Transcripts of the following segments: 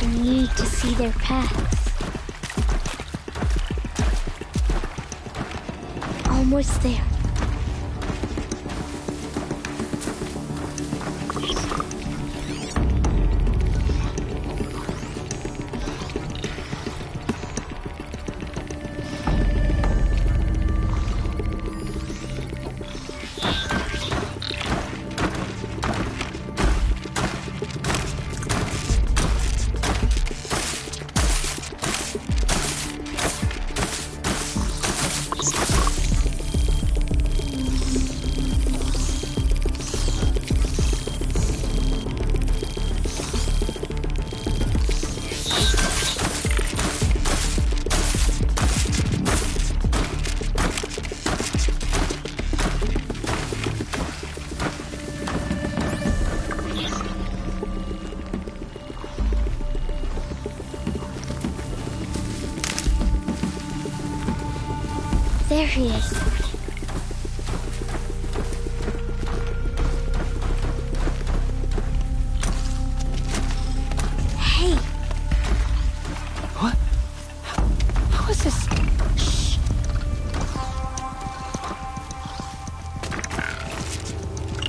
need to see their paths. Almost there. There he is. Hey. What? How is this? Shh.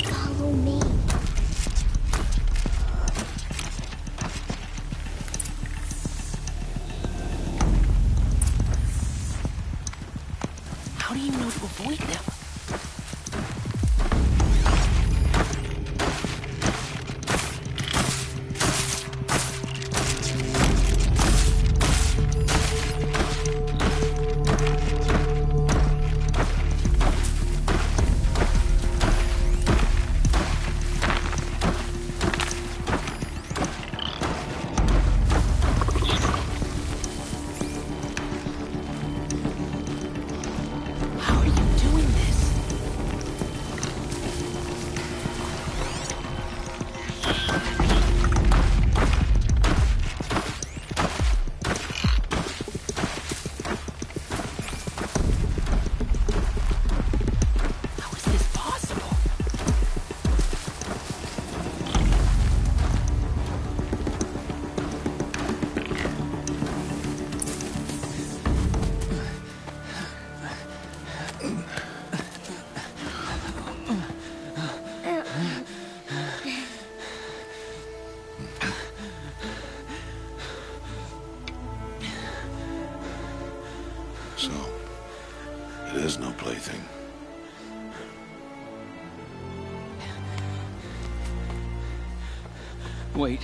Follow me. How do you know to avoid them? How are you doing this? How is this possible? So, it is no plaything. Wait.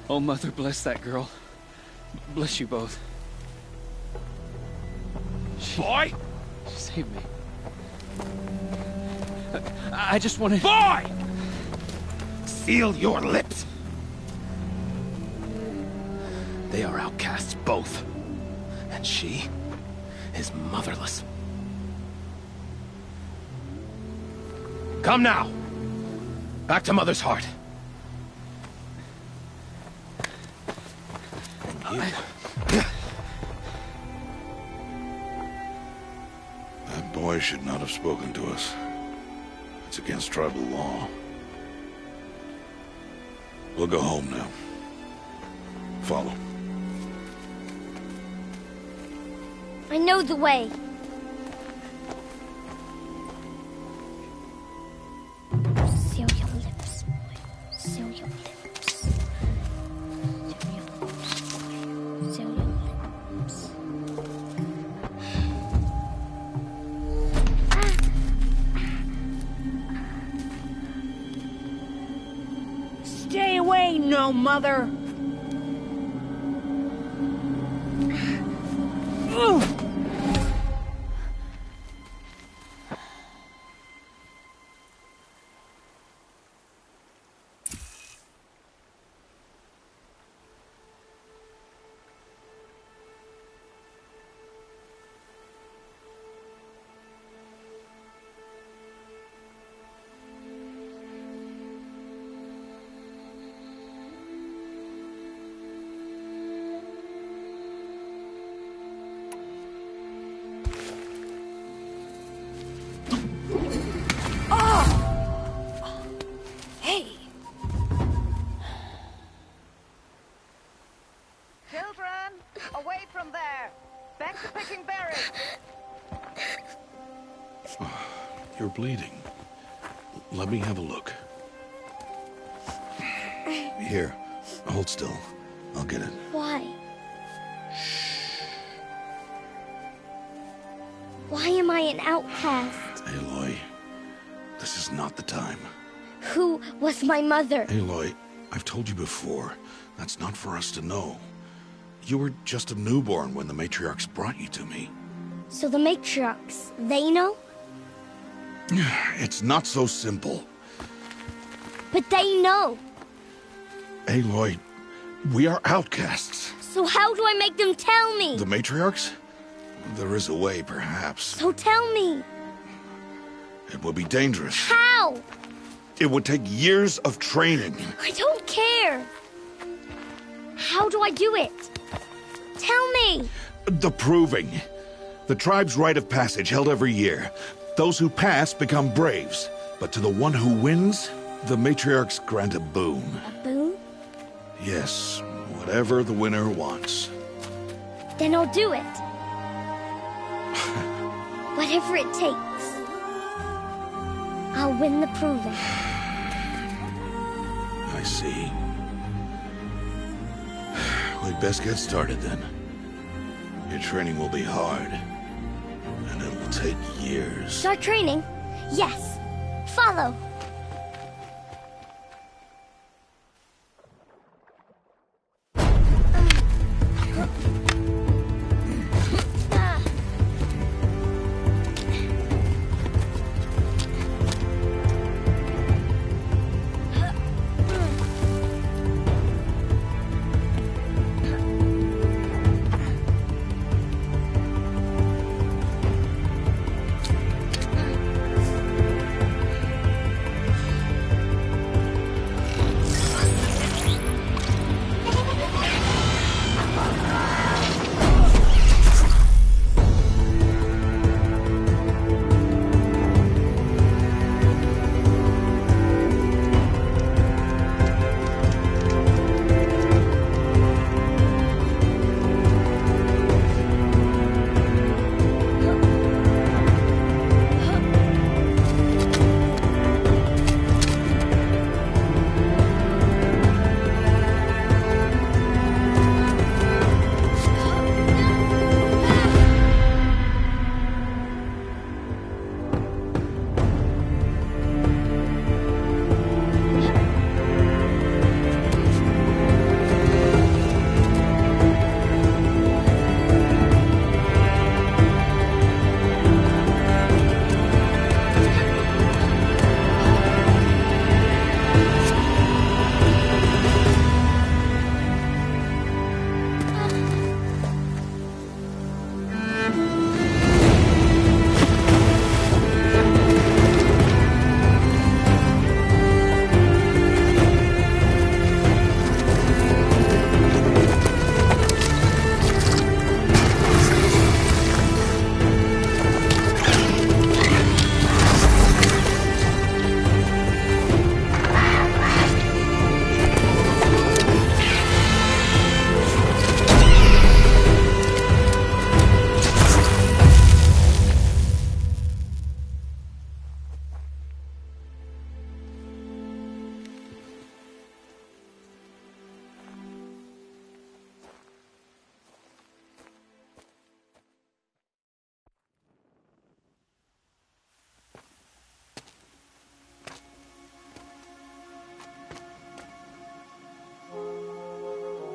Oh, Mother, bless that girl. Bless you both. Boy! She saved me. I just wanted... Boy! Seal your lips! They are outcasts, both. And she is motherless. Come now! Back to Mother's heart. And you... That boy should not have spoken to us. It's against tribal law. We'll go home now. Follow. I know the way. Seal your lips, boy. Seal your lips. Seal your lips, boy. Seal your lips. Stay away, no mother! Children, away from there. Back to picking berries. You're bleeding. Let me have a look. Here, hold still. I'll get it. Why? Why am I an outcast? Aloy, this is not the time. Who was my mother? Aloy, I've told you before, that's not for us to know. You were just a newborn when the matriarchs brought you to me. So the matriarchs, they know? It's not so simple. But they know. Aloy, we are outcasts. So how do I make them tell me? The matriarchs? There is a way, perhaps. So tell me. It would be dangerous. How? It would take years of training. I don't care. How do I do it? Tell me. The proving. The tribe's rite of passage held every year. Those who pass become braves. But to the one who wins, the matriarchs grant a boon. A boon? Yes, whatever the winner wants. Then I'll do it. Whatever it takes. I'll win the proving. I see. We'd best get started then. Your training will be hard. And it will take years. Start training? Yes. Follow.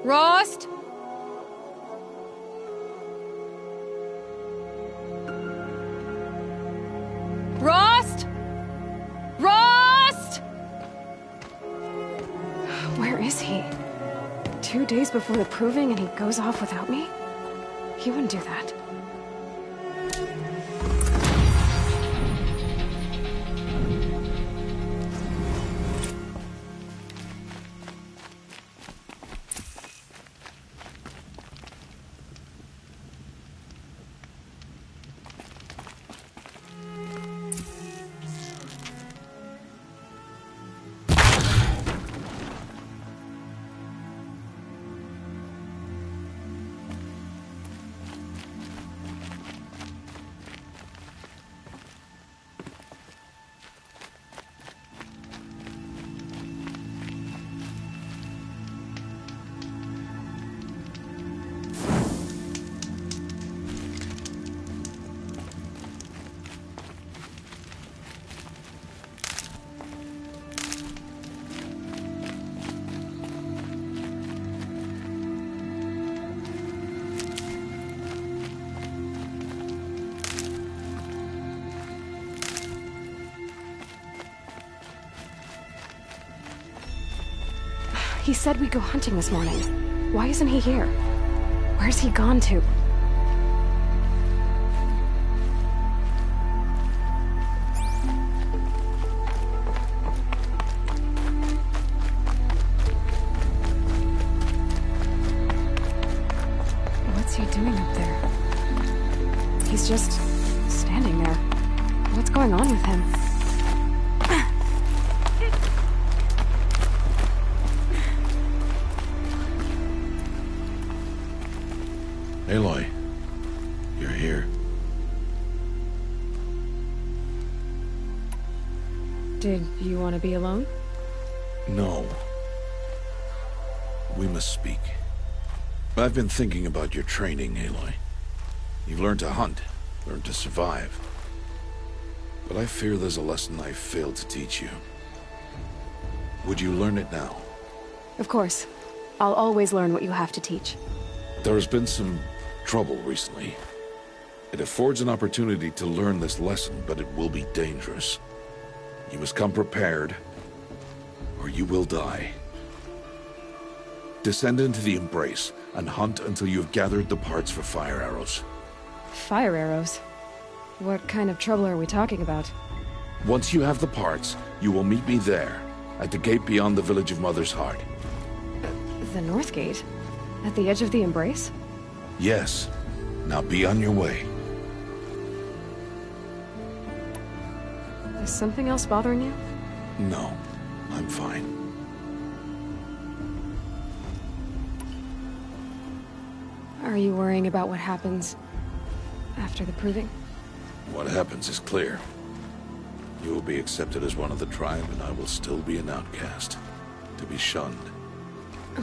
Rost? Rost? Rost? Where is he? 2 days before the proving and he goes off without me? He wouldn't do that. He said we'd go hunting this morning. Why isn't he here? Where's he gone to? What's he doing up there? He's just standing there. What's going on with him? Aloy, you're here. Did you want to be alone? No. We must speak. I've been thinking about your training, Aloy. You've learned to hunt, learned to survive. But I fear there's a lesson I've failed to teach you. Would you learn it now? Of course. I'll always learn what you have to teach. There has been some trouble recently. It affords an opportunity to learn this lesson, but it will be dangerous. You must come prepared, or you will die. Descend into the Embrace, and hunt until you have gathered the parts for fire arrows. Fire arrows? What kind of trouble are we talking about? Once you have the parts, you will meet me there, at the gate beyond the village of Mother's Heart. The North Gate? At the edge of the Embrace? Yes. Now be on your way. Is something else bothering you? No, I'm fine. Are you worrying about what happens after the proving? What happens is clear. You will be accepted as one of the tribe, and I will still be an outcast, to be shunned.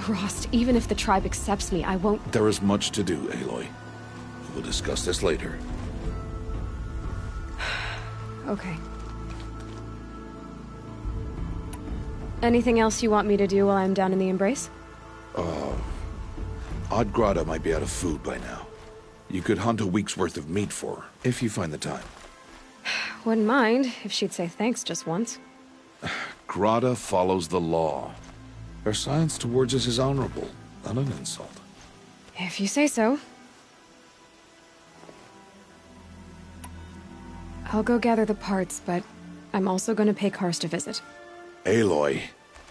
Rost, even if the tribe accepts me, I won't... There is much to do, Aloy. We will discuss this later. Okay. Anything else you want me to do while I'm down in the Embrace? Odd Grata might be out of food by now. You could hunt a week's worth of meat for her, if you find the time. Wouldn't mind if she'd say thanks just once. Grata follows the law. Her silence towards us is honorable, not an insult. If you say so. I'll go gather the parts, but I'm also going to pay Karst a visit. Aloy,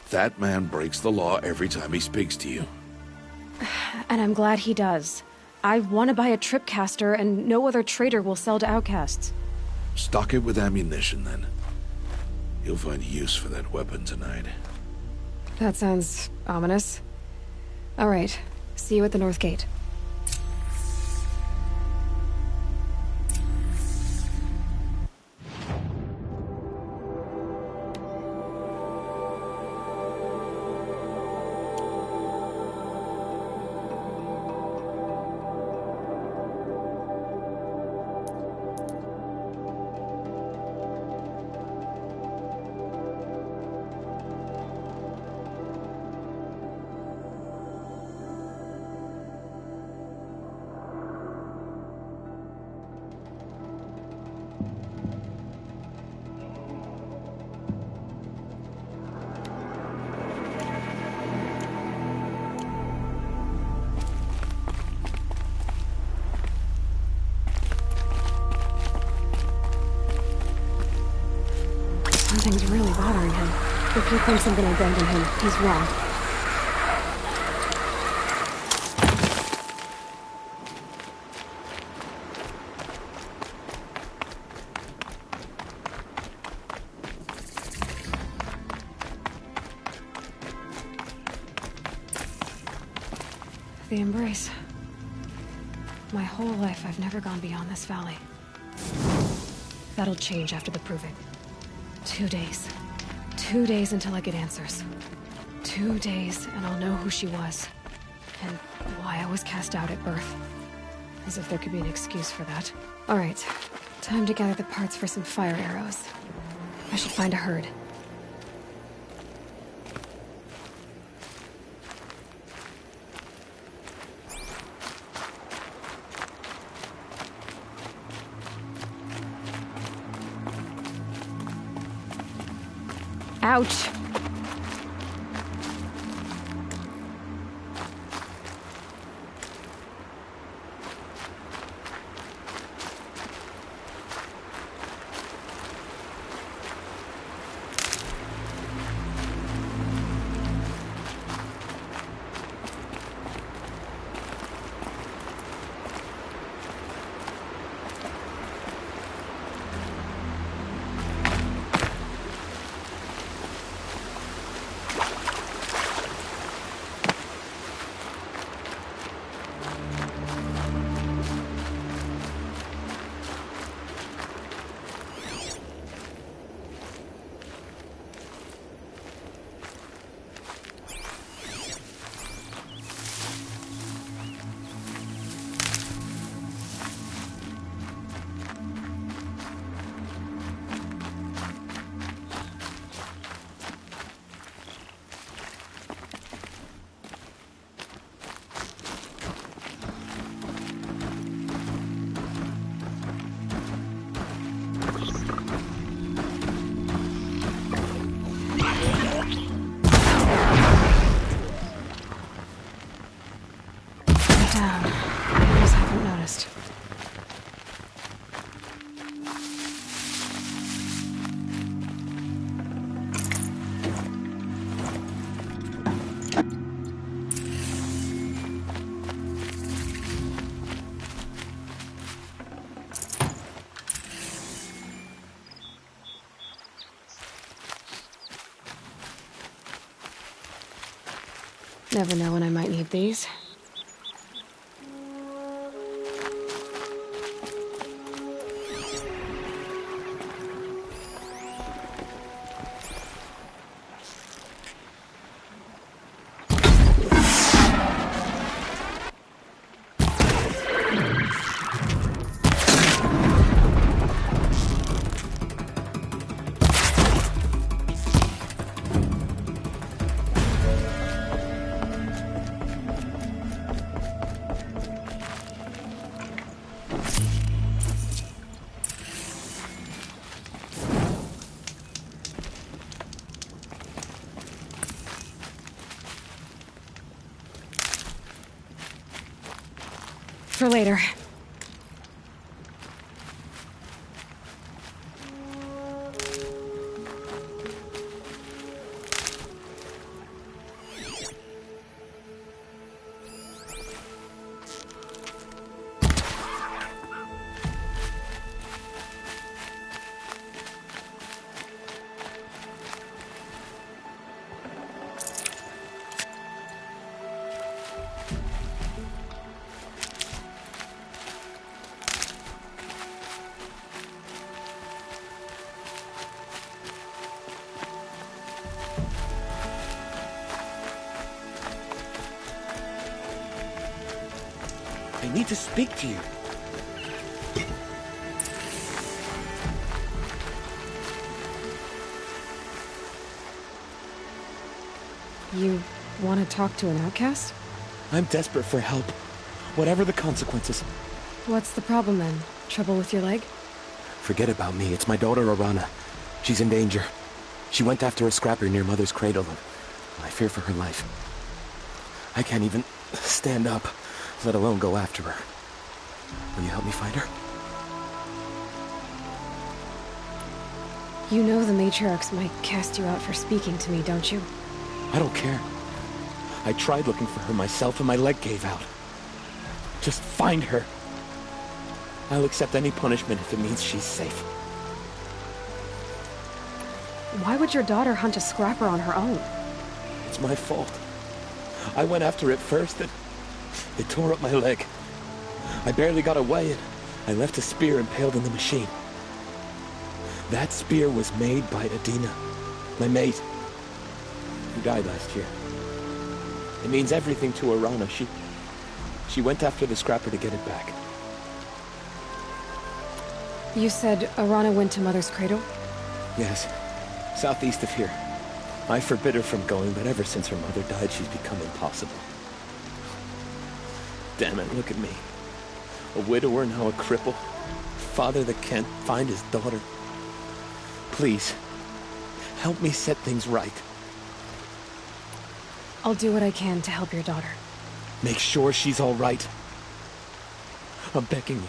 that man breaks the law every time he speaks to you. And I'm glad he does. I want to buy a tripcaster, and no other trader will sell to outcasts. Stock it with ammunition, then. You'll find use for that weapon tonight. That sounds ominous. All right. See you at the North Gate. Something's really bothering him. If he thinks I'm gonna abandon him, he's wrong. The Embrace. My whole life, I've never gone beyond this valley. That'll change after the proving. 2 days. 2 days until I get answers. 2 days, and I'll know who she was. And why I was cast out at birth. As if there could be an excuse for that. Alright, time to gather the parts for some fire arrows. I should find a herd. Ouch! town. I just haven't noticed. Never know when I might need these. For later. I need to speak to you. You want to talk to an outcast? I'm desperate for help, whatever the consequences. What's the problem then? Trouble with your leg? Forget about me. It's my daughter, Arana. She's in danger. She went after a scrapper near Mother's cradle, and I fear for her life. I can't even stand up, let alone go after her. Will you help me find her? You know the matriarchs might cast you out for speaking to me, don't you? I don't care. I tried looking for her myself and my leg gave out. Just find her. I'll accept any punishment if it means she's safe. Why would your daughter hunt a scrapper on her own? It's my fault. I went after it first and it tore up my leg. I barely got away and I left a spear impaled in the machine. That spear was made by Adina, my mate, who died last year. It means everything to Arana. She went after the scrapper to get it back. You said Arana went to Mother's cradle? Yes, southeast of here. I forbid her from going, but ever since her mother died, she's become impossible. Damn it, look at me. A widower, now a cripple. Father that can't find his daughter. Please, help me set things right. I'll do what I can to help your daughter. Make sure she's all right. I'm begging you.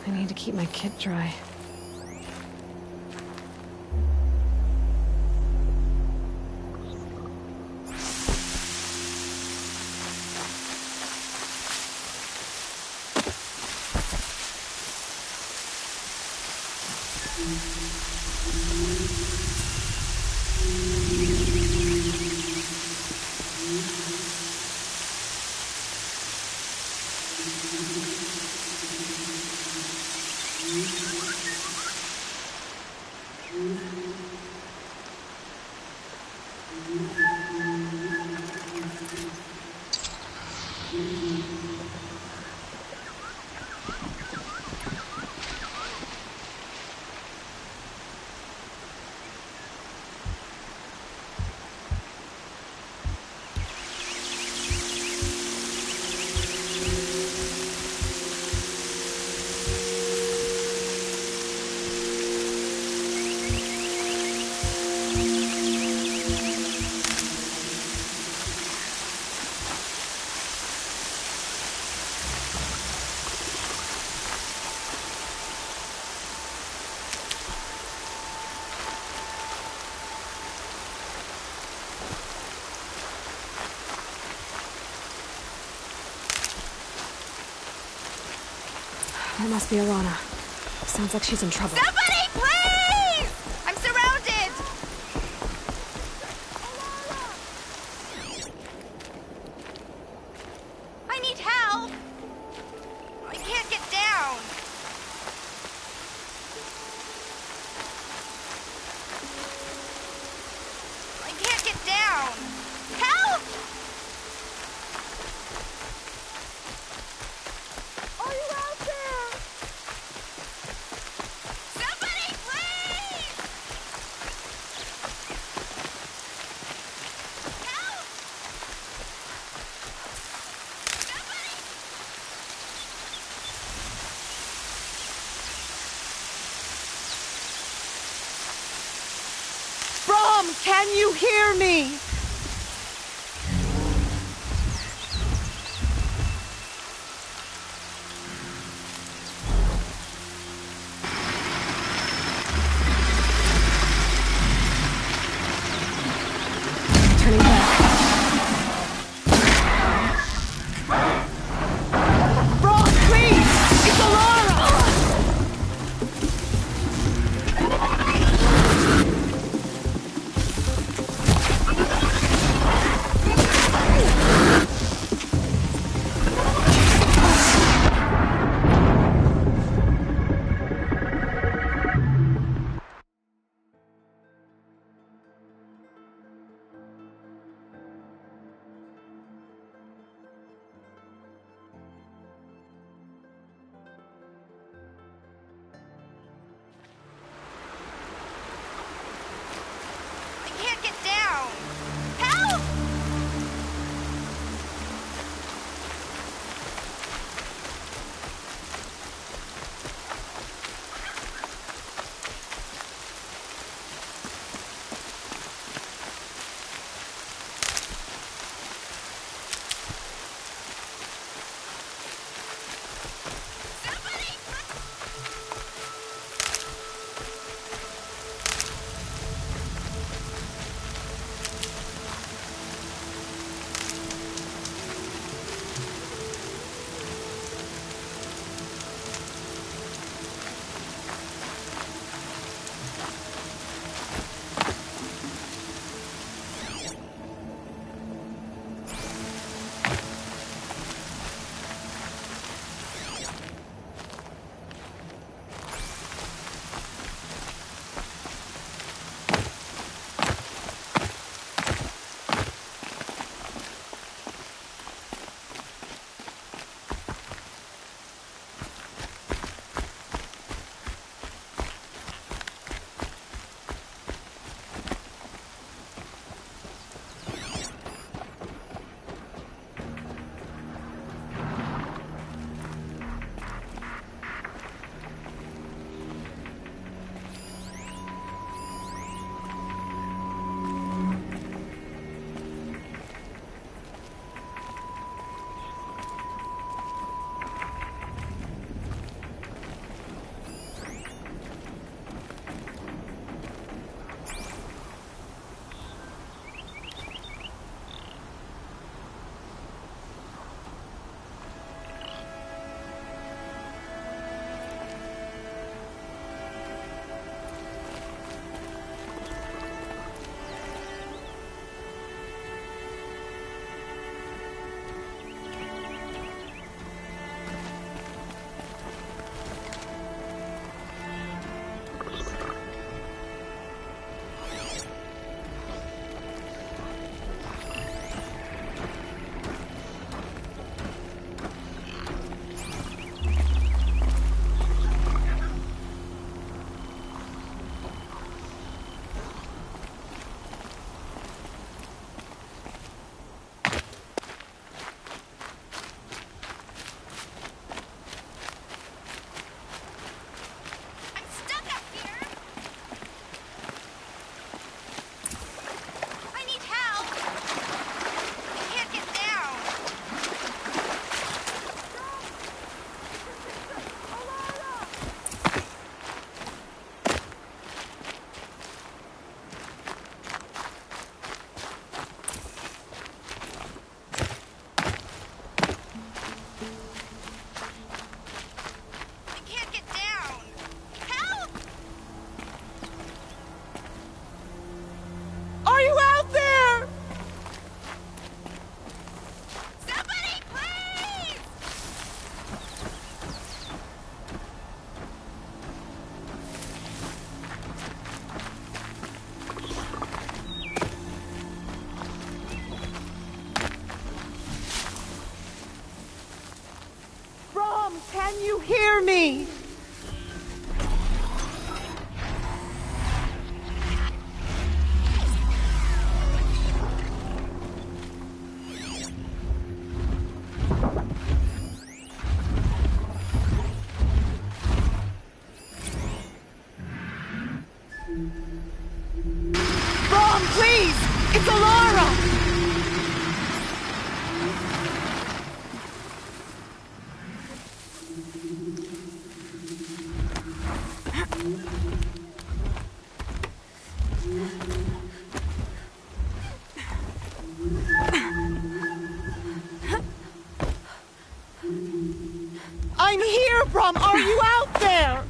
I need to keep my kit dry. That must be Alana. Sounds like she's in trouble. Somebody, please! I'm surrounded! I need help! I can't get down! I can't get down! Help! Are you out there? Somebody, please! Help! Somebody! Brom, can you hear me? Turning back. Brom, please! It's Alana! Brom, are you out there?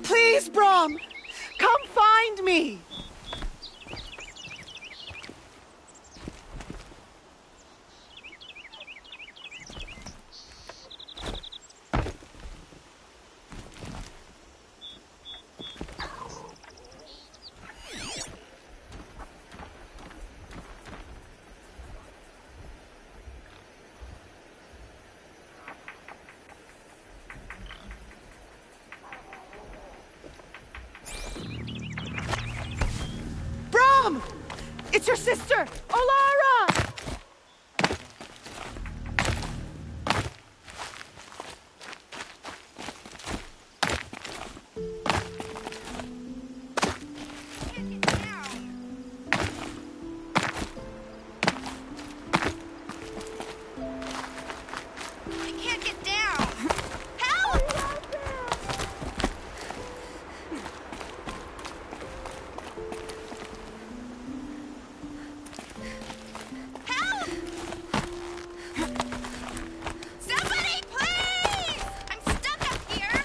Please, Brom! Come find me! Brom! It's your sister, Olara! I can't get down. Help! Help! Somebody, please! I'm stuck up here.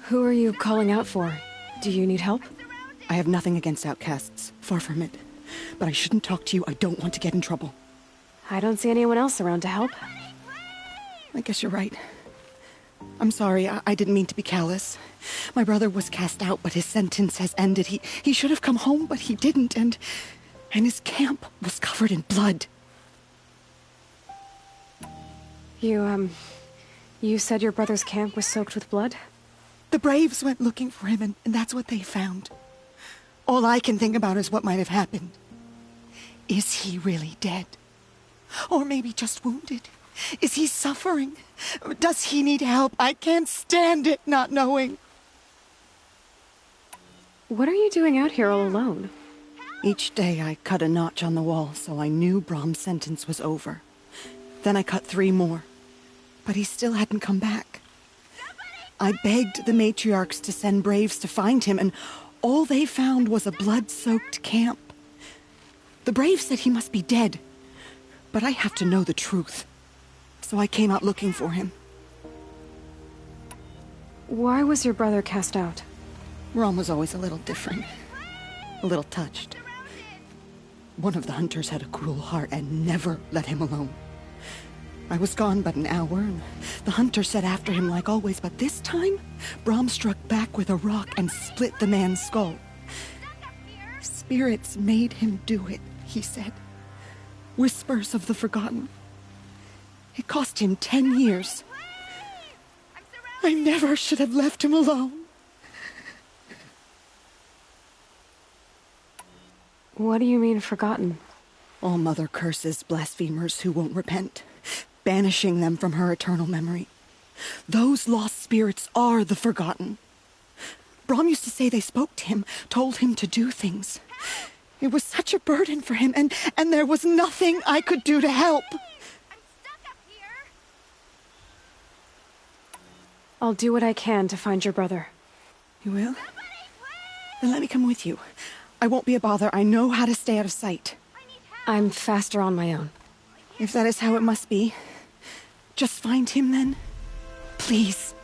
Who are you calling out for? Do you need help? I have nothing against outcasts. Far from it. But I shouldn't talk to you. I don't want to get in trouble. I don't see anyone else around to help. I guess you're right. I'm sorry, I didn't mean to be callous. My brother was cast out, but his sentence has ended. He should have come home, but he didn't, and his camp was covered in blood. You said your brother's camp was soaked with blood? The Braves went looking for him, and that's what they found. All I can think about is what might have happened. Is he really dead? Or maybe just wounded? Is he suffering? Does he need help? I can't stand it not knowing. What are you doing out here all alone? Each day I cut a notch on the wall so I knew Brom's sentence was over. Then I cut 3 more. But he still hadn't come back. I begged the matriarchs to send Braves to find him, and all they found was a blood-soaked camp. The Braves said he must be dead, but I have to know the truth. So I came out looking for him. Why was your brother cast out? Brom was always a little different. A little touched. One of the hunters had a cruel heart and never let him alone. I was gone but an hour, and the hunter set after him like always, but this time, Brom struck back with a rock and split the man's skull. Spirits made him do it, he said. Whispers of the forgotten. It cost him 10 years. I never should have left him alone. What do you mean, forgotten? All Mother curses blasphemers who won't repent, banishing them from her eternal memory. Those lost spirits are the forgotten. Brom used to say they spoke to him, told him to do things. It was such a burden for him, and there was nothing I could do to help. I'm stuck up here. I'll do what I can to find your brother. You will? Then let me come with you. I won't be a bother. I know how to stay out of sight. I'm faster on my own. If that is how it must be, just find him then. Please.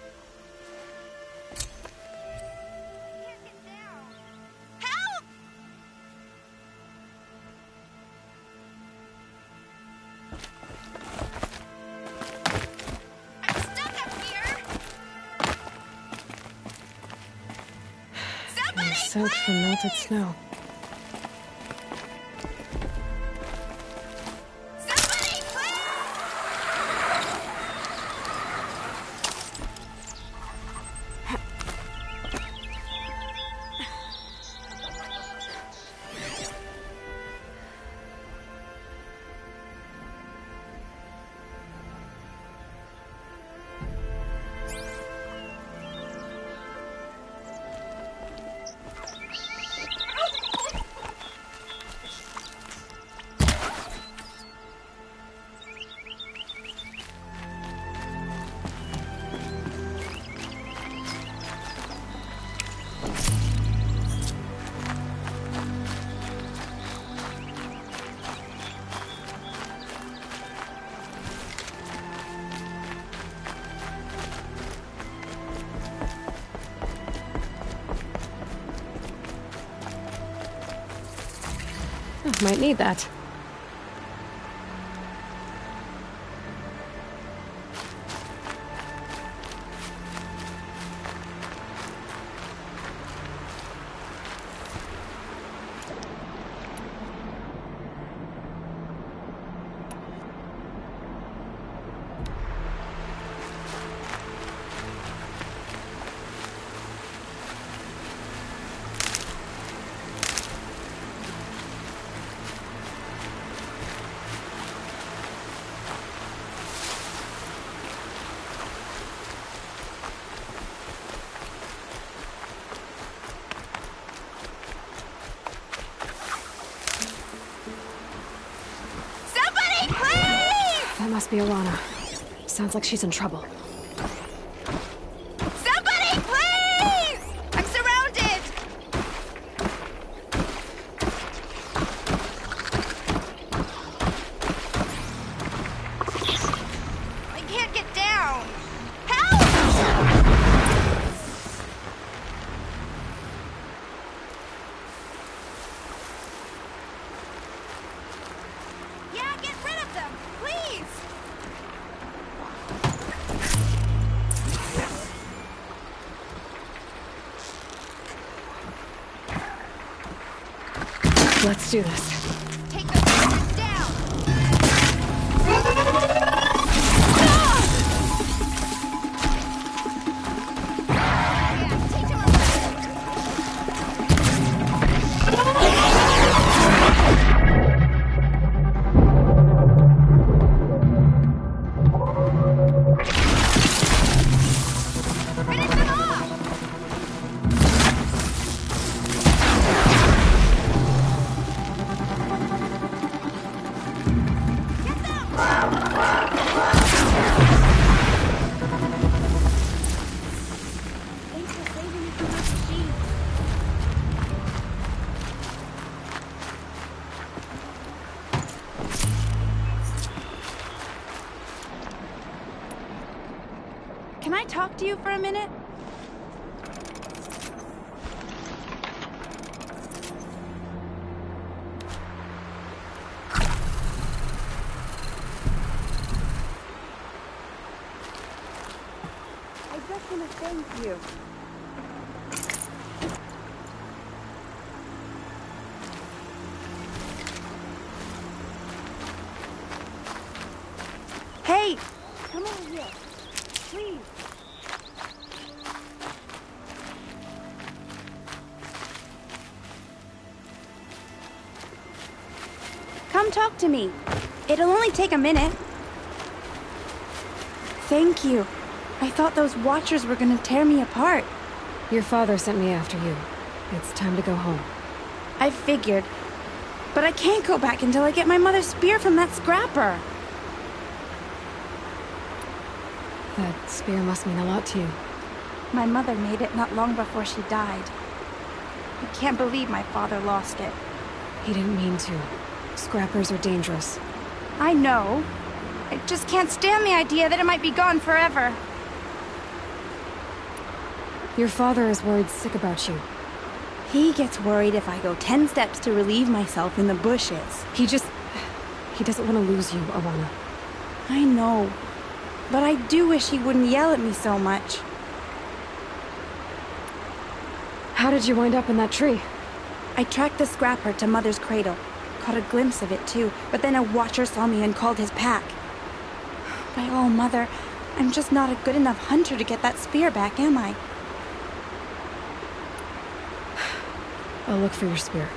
Help! I'm stuck up here. I'm soaked from melted snow. Somebody, please! Might need that. Somebody, please! That must be Alana. Sounds like she's in trouble. Somebody, please! I'm surrounded! I can't get down. Help! Yeah, get rid of them, please! Let's do this. Take the bastards down! Yeah, teach him a lesson. Finish them off! Get them! Thanks for saving me from my machine. Can I talk to you for a minute? I just want to thank you. Hey! Come over here. Please. Come talk to me. It'll only take a minute. Thank you. I thought those Watchers were gonna tear me apart. Your father sent me after you. It's time to go home. I figured. But I can't go back until I get my mother's spear from that scrapper. That spear must mean a lot to you. My mother made it not long before she died. I can't believe my father lost it. He didn't mean to. Scrappers are dangerous. I know. I just can't stand the idea that it might be gone forever. Your father is worried sick about you. He gets worried if I go 10 steps to relieve myself in the bushes. He doesn't want to lose you, Alana. I know. But I do wish he wouldn't yell at me so much. How did you wind up in that tree? I tracked the scrapper to Mother's cradle. Caught a glimpse of it too, but then a Watcher saw me and called his pack. By all, Mother, I'm just not a good enough hunter to get that spear back, am I? I'll look for your spear.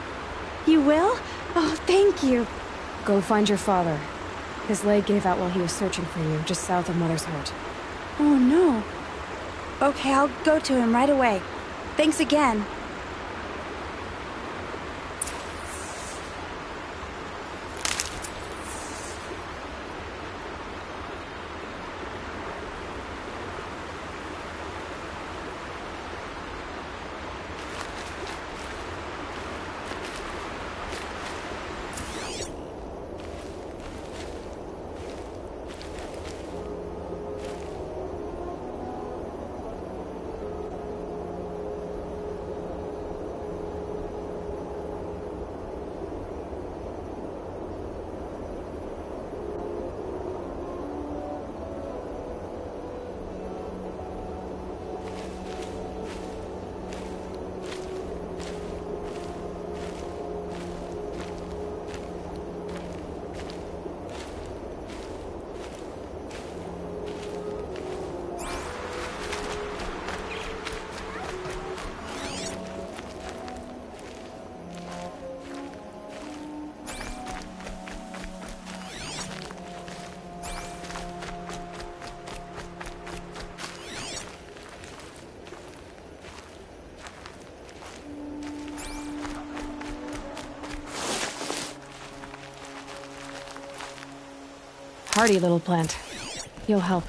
You will? Oh, thank you. Go find your father. His leg gave out while he was searching for you, just south of Mother's Heart. Oh, no. Okay, I'll go to him right away. Thanks again. Hardy little plant. You'll help.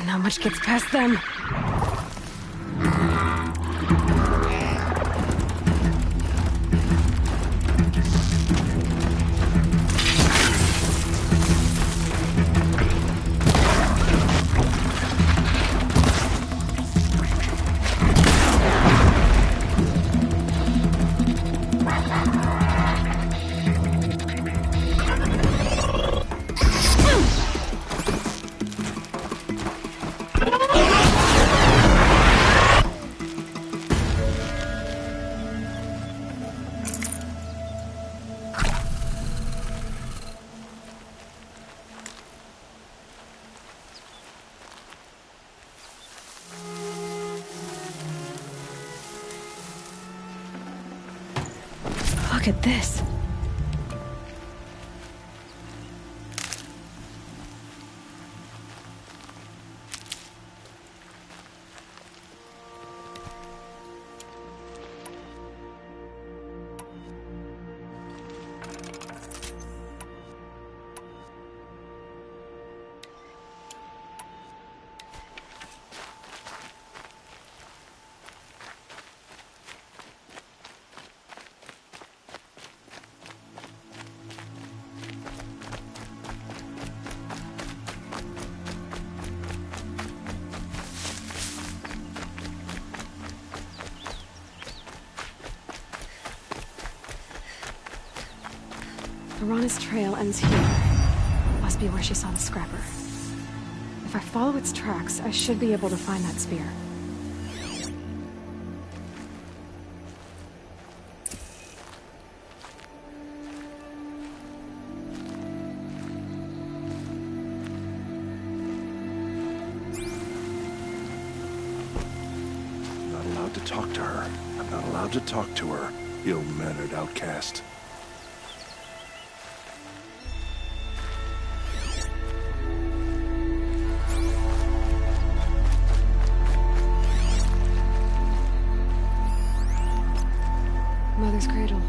Not much gets past them. Look at this. Arana's trail ends here. Must be where she saw the scrapper. If I follow its tracks, I should be able to find that spear. talk to her. I'm not allowed to talk to her, ill-mannered outcast. Mother's cradle.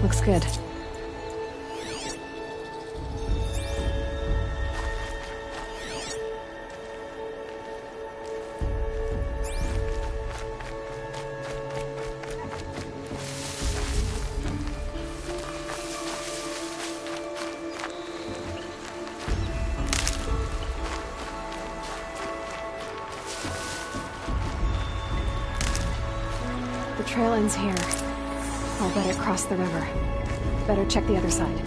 Looks good. The trail ends here. I'll bet it crossed the river. Better check the other side.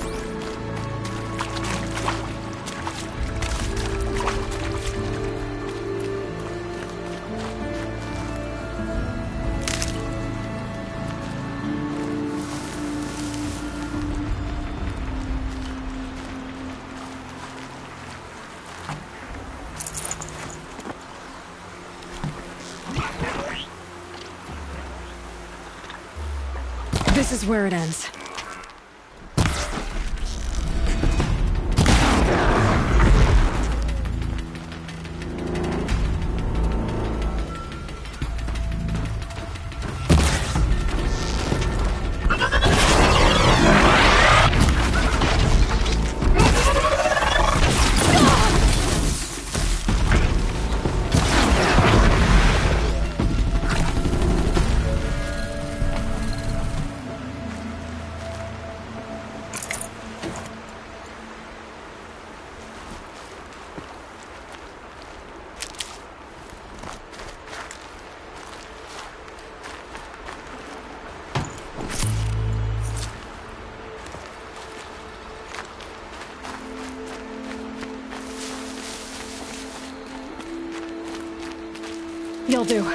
This is where it ends. You'll do.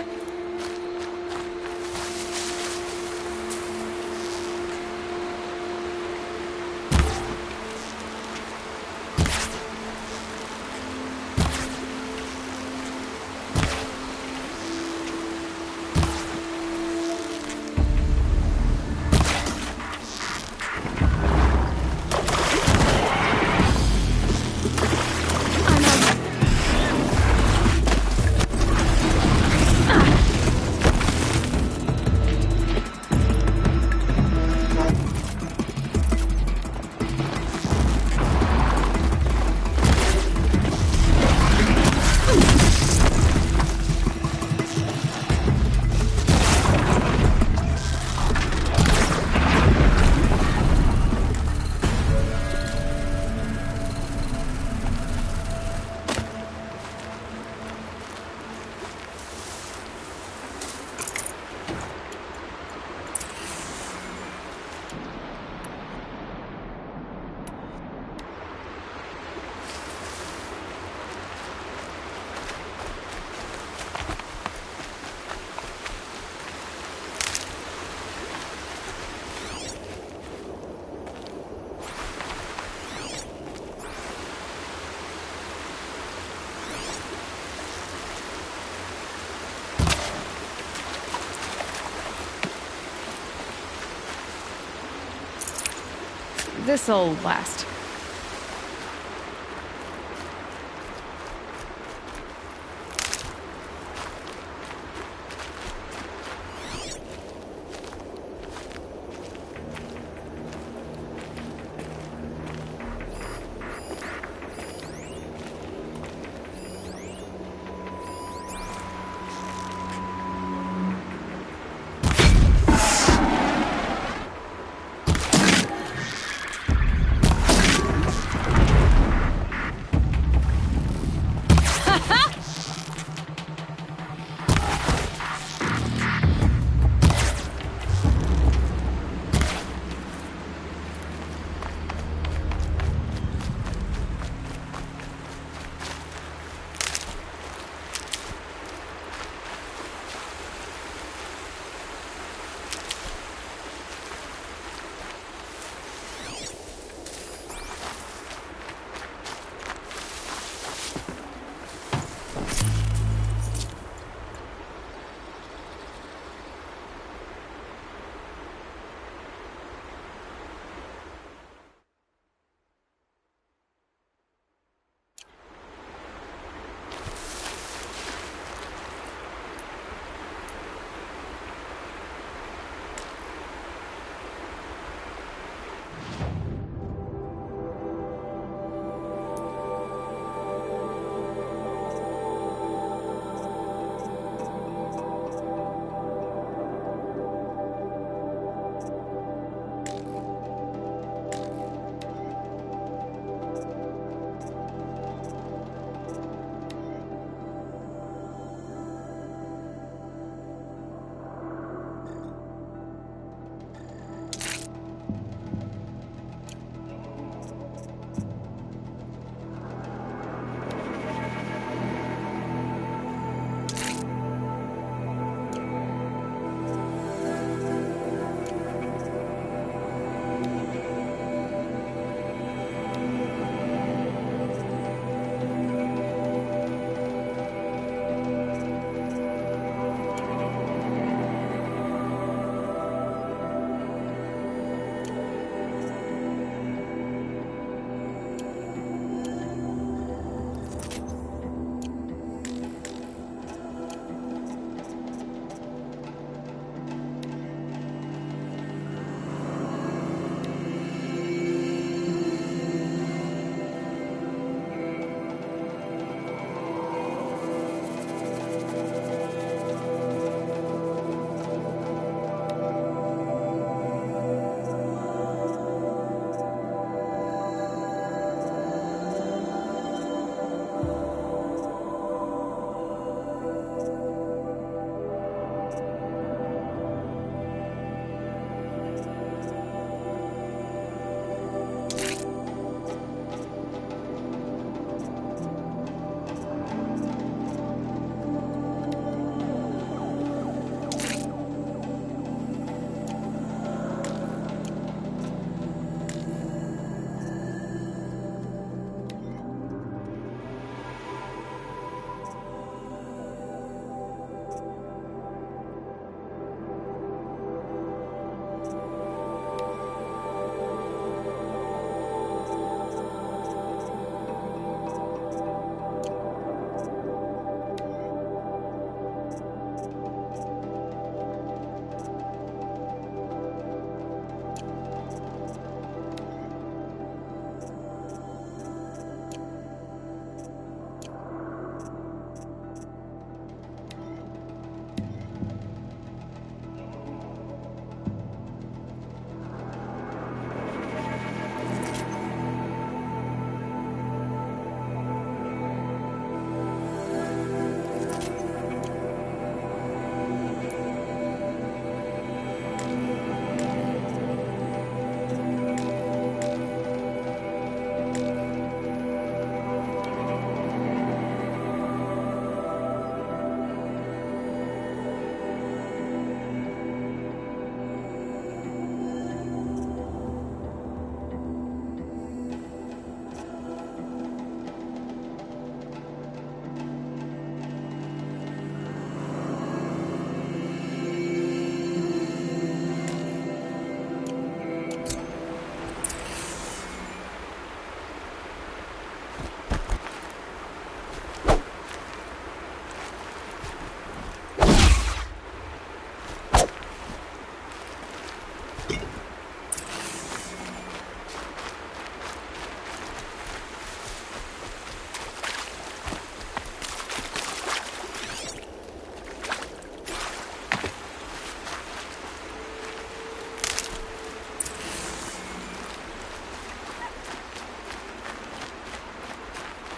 This'll last.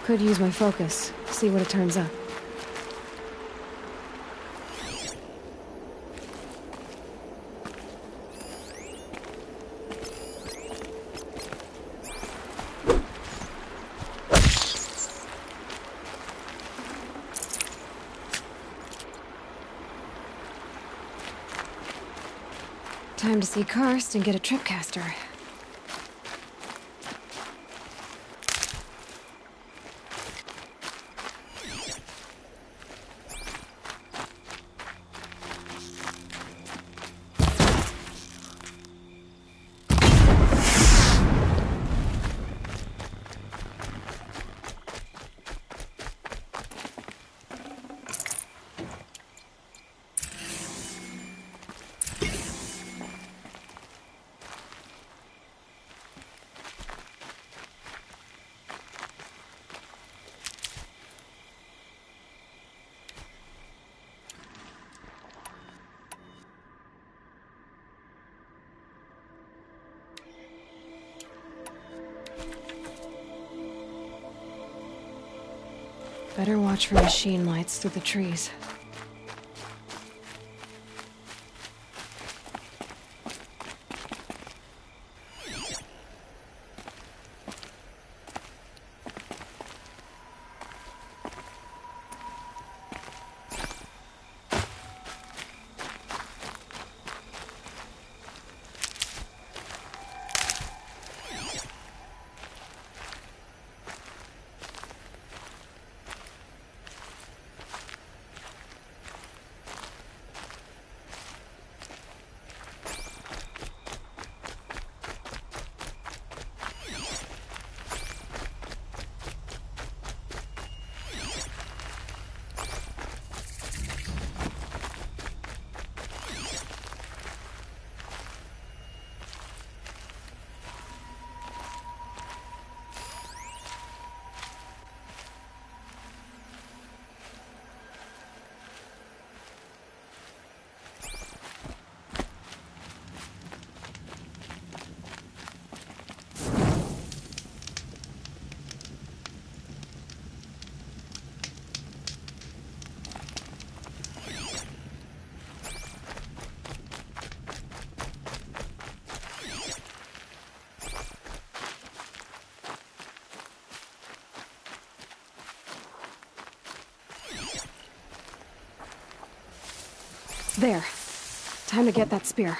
Could use my focus, see what it turns up. Time to see Karst and get a tripcaster. Better watch for machine lights through the trees. There. Time to get that spear.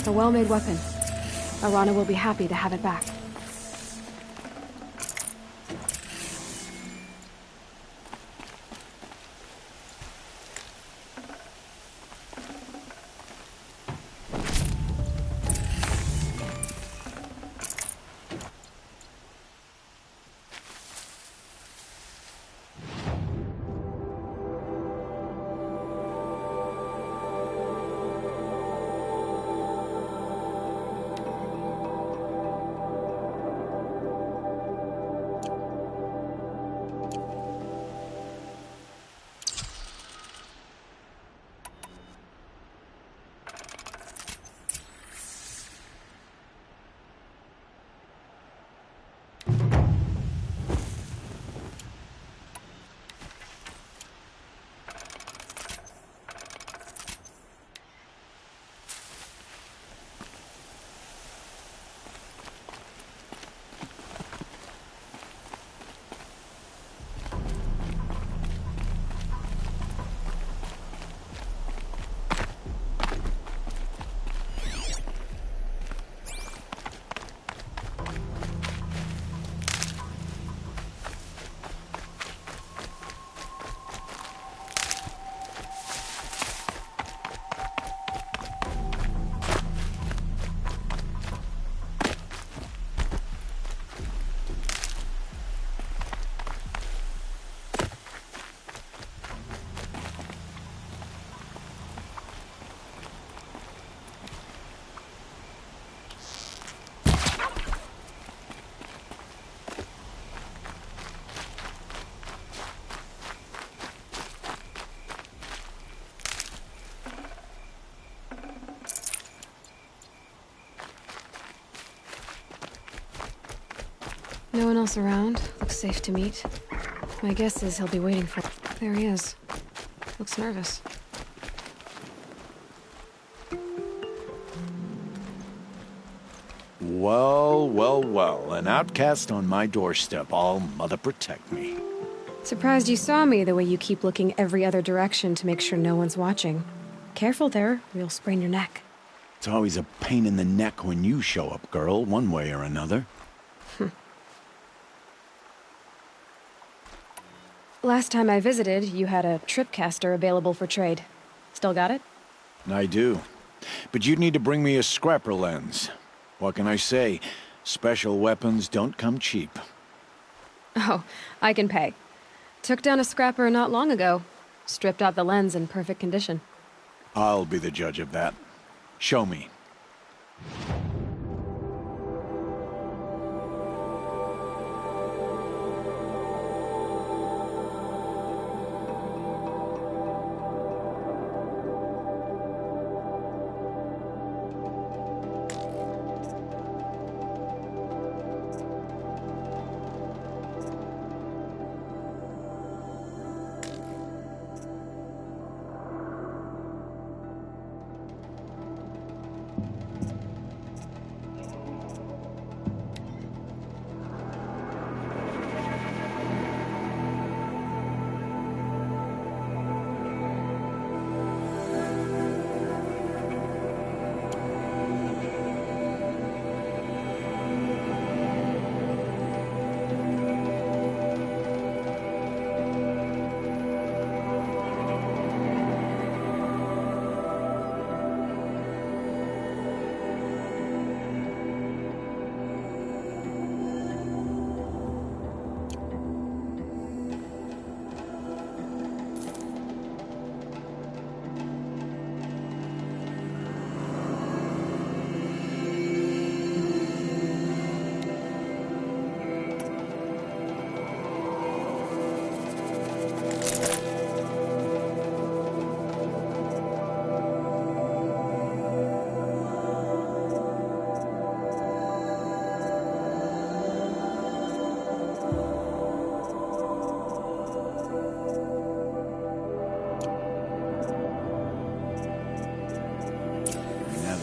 A well-made weapon. Arana will be happy to have it back. No one else around. Looks safe to meet. My guess is he'll be waiting for... There he is. Looks nervous. Well, well, well. An outcast on my doorstep. All mother protect me. Surprised you saw me the way you keep looking every other direction to make sure no one's watching. Careful there, or you'll sprain your neck. It's always a pain in the neck when you show up, girl, one way or another. Last time I visited, you had a tripcaster available for trade. Still got it? I do. But you'd need to bring me a scrapper lens. What can I say? Special weapons don't come cheap. Oh, I can pay. Took down a scrapper not long ago. Stripped out the lens in perfect condition. I'll be the judge of that. Show me.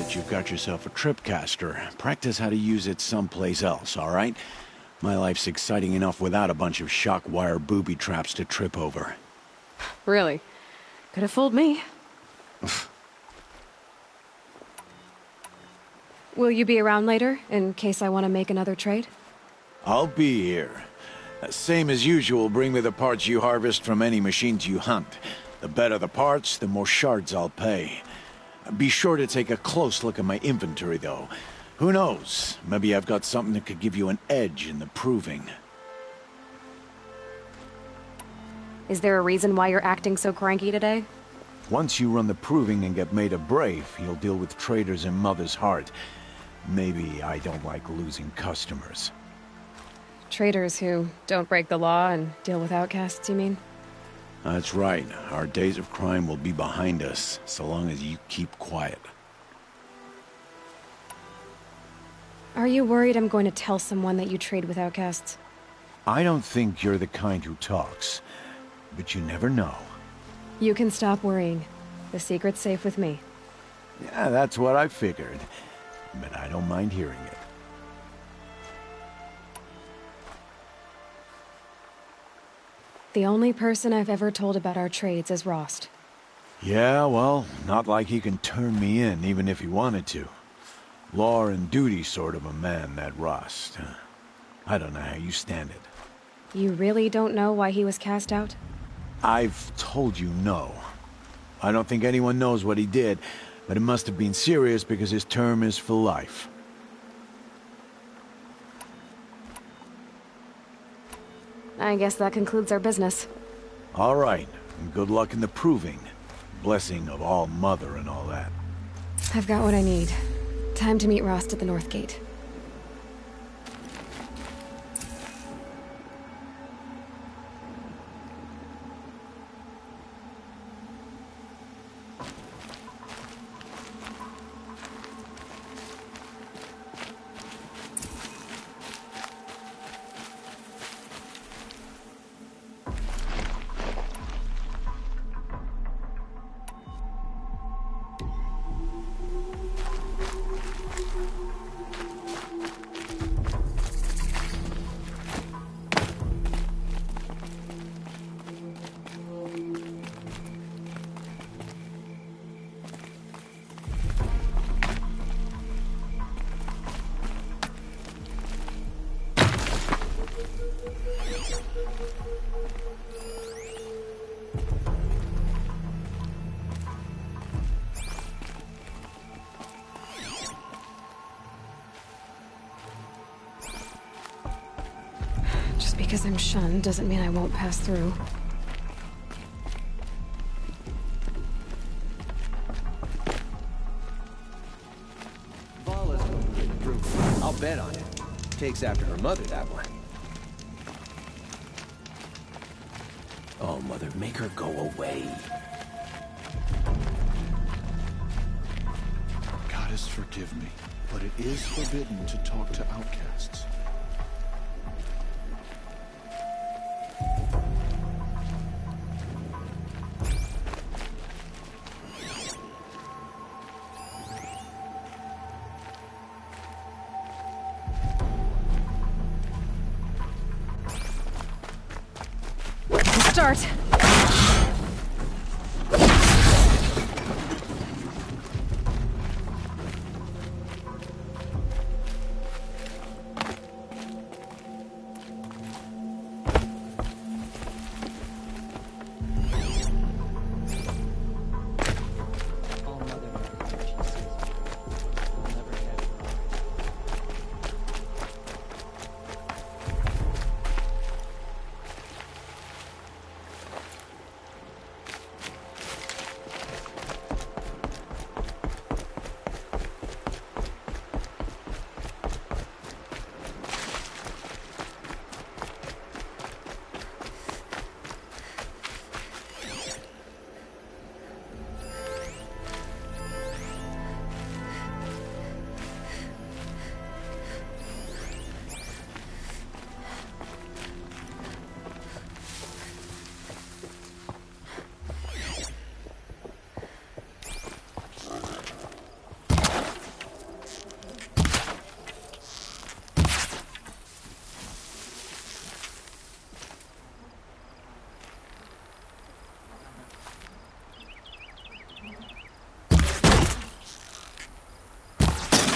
You've got yourself a tripcaster. Practice how to use it someplace else, all right? My life's exciting enough without a bunch of shock wire booby traps to trip over. Really? Could have fooled me. Will you be around later, in case I want to make another trade? I'll be here. Same as usual, bring me the parts you harvest from any machines you hunt. The better the parts, the more shards I'll pay. Be sure to take a close look at my inventory, though. Who knows? Maybe I've got something that could give you an edge in the proving. Is there a reason why you're acting so cranky today? Once you run the proving and get made a brave, you'll deal with traitors in Mother's Heart. Maybe I don't like losing customers. Traitors who don't break the law and deal with outcasts, you mean? That's right. Our days of crime will be behind us, so long as you keep quiet. Are you worried I'm going to tell someone that you trade with outcasts? I don't think you're the kind who talks, but you never know. You can stop worrying. The secret's safe with me. Yeah, that's what I figured, but I don't mind hearing it. The only person I've ever told about our trades is Rost. Yeah, well, not like he can turn me in, even if he wanted to. Law and duty sort of a man, that Rost. I don't know how you stand it. You really don't know why he was cast out? I've told you no. I don't think anyone knows what he did, but it must have been serious because his term is for life. I guess that concludes our business. All right, and good luck in the proving. Blessing of All Mother and all that. I've got what I need. Time to meet Rost at the North Gate. Just because I'm shunned doesn't mean I won't pass through. Vala's going to improve. I'll bet on it. Takes after her mother, that one. Oh, Mother, make her go away. Goddess, forgive me, but it is forbidden to talk to outcasts. Start.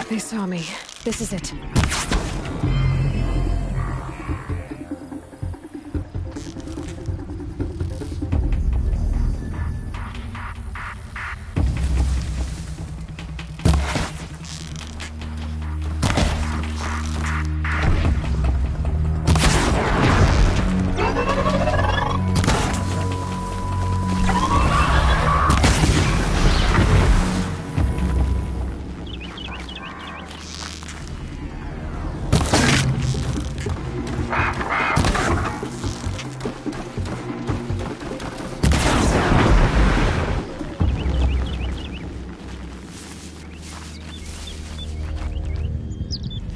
They saw me. This is it.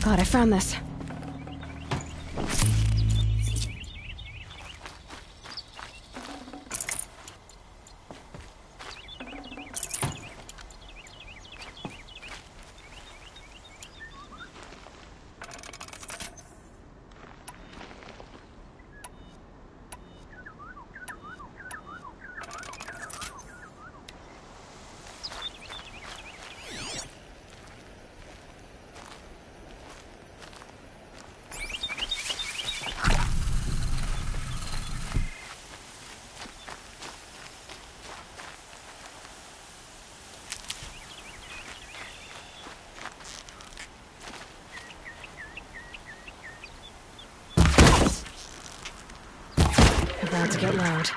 God, I found this. About to get loud.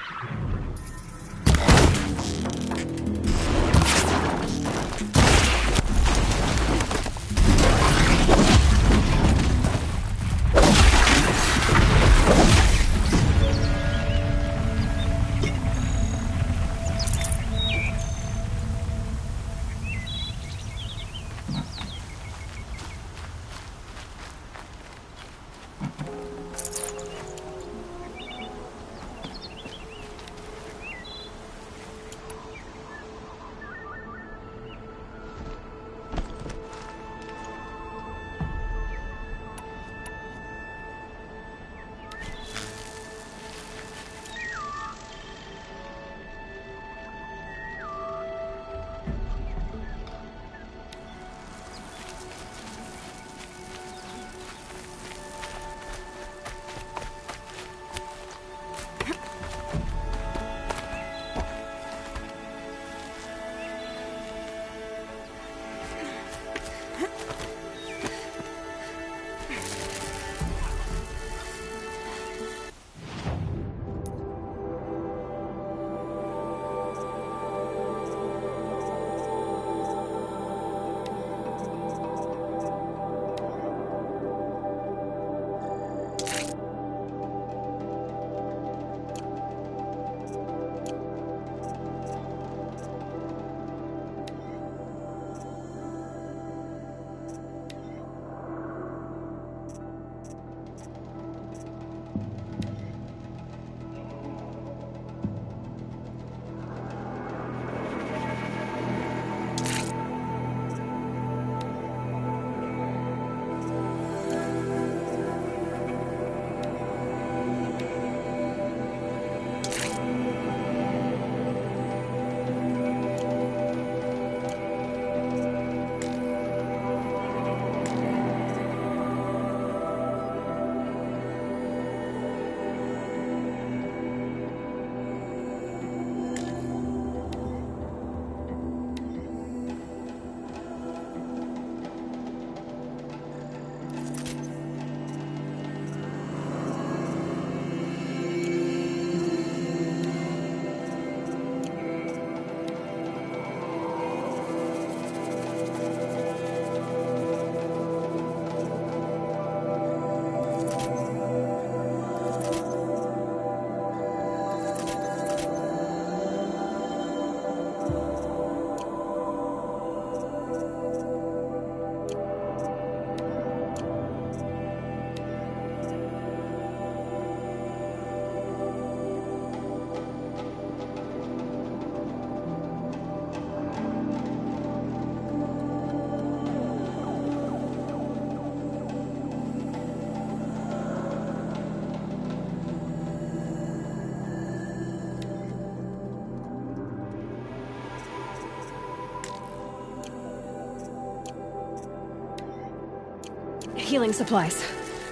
Healing supplies.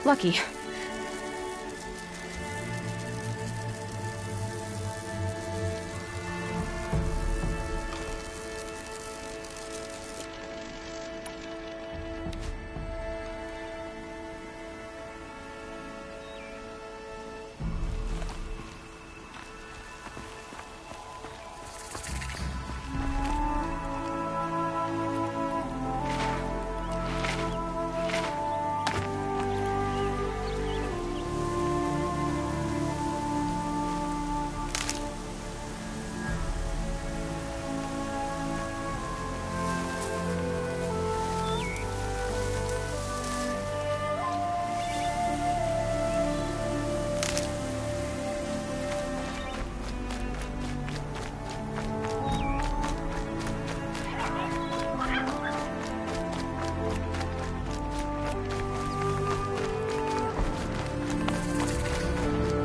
Lucky.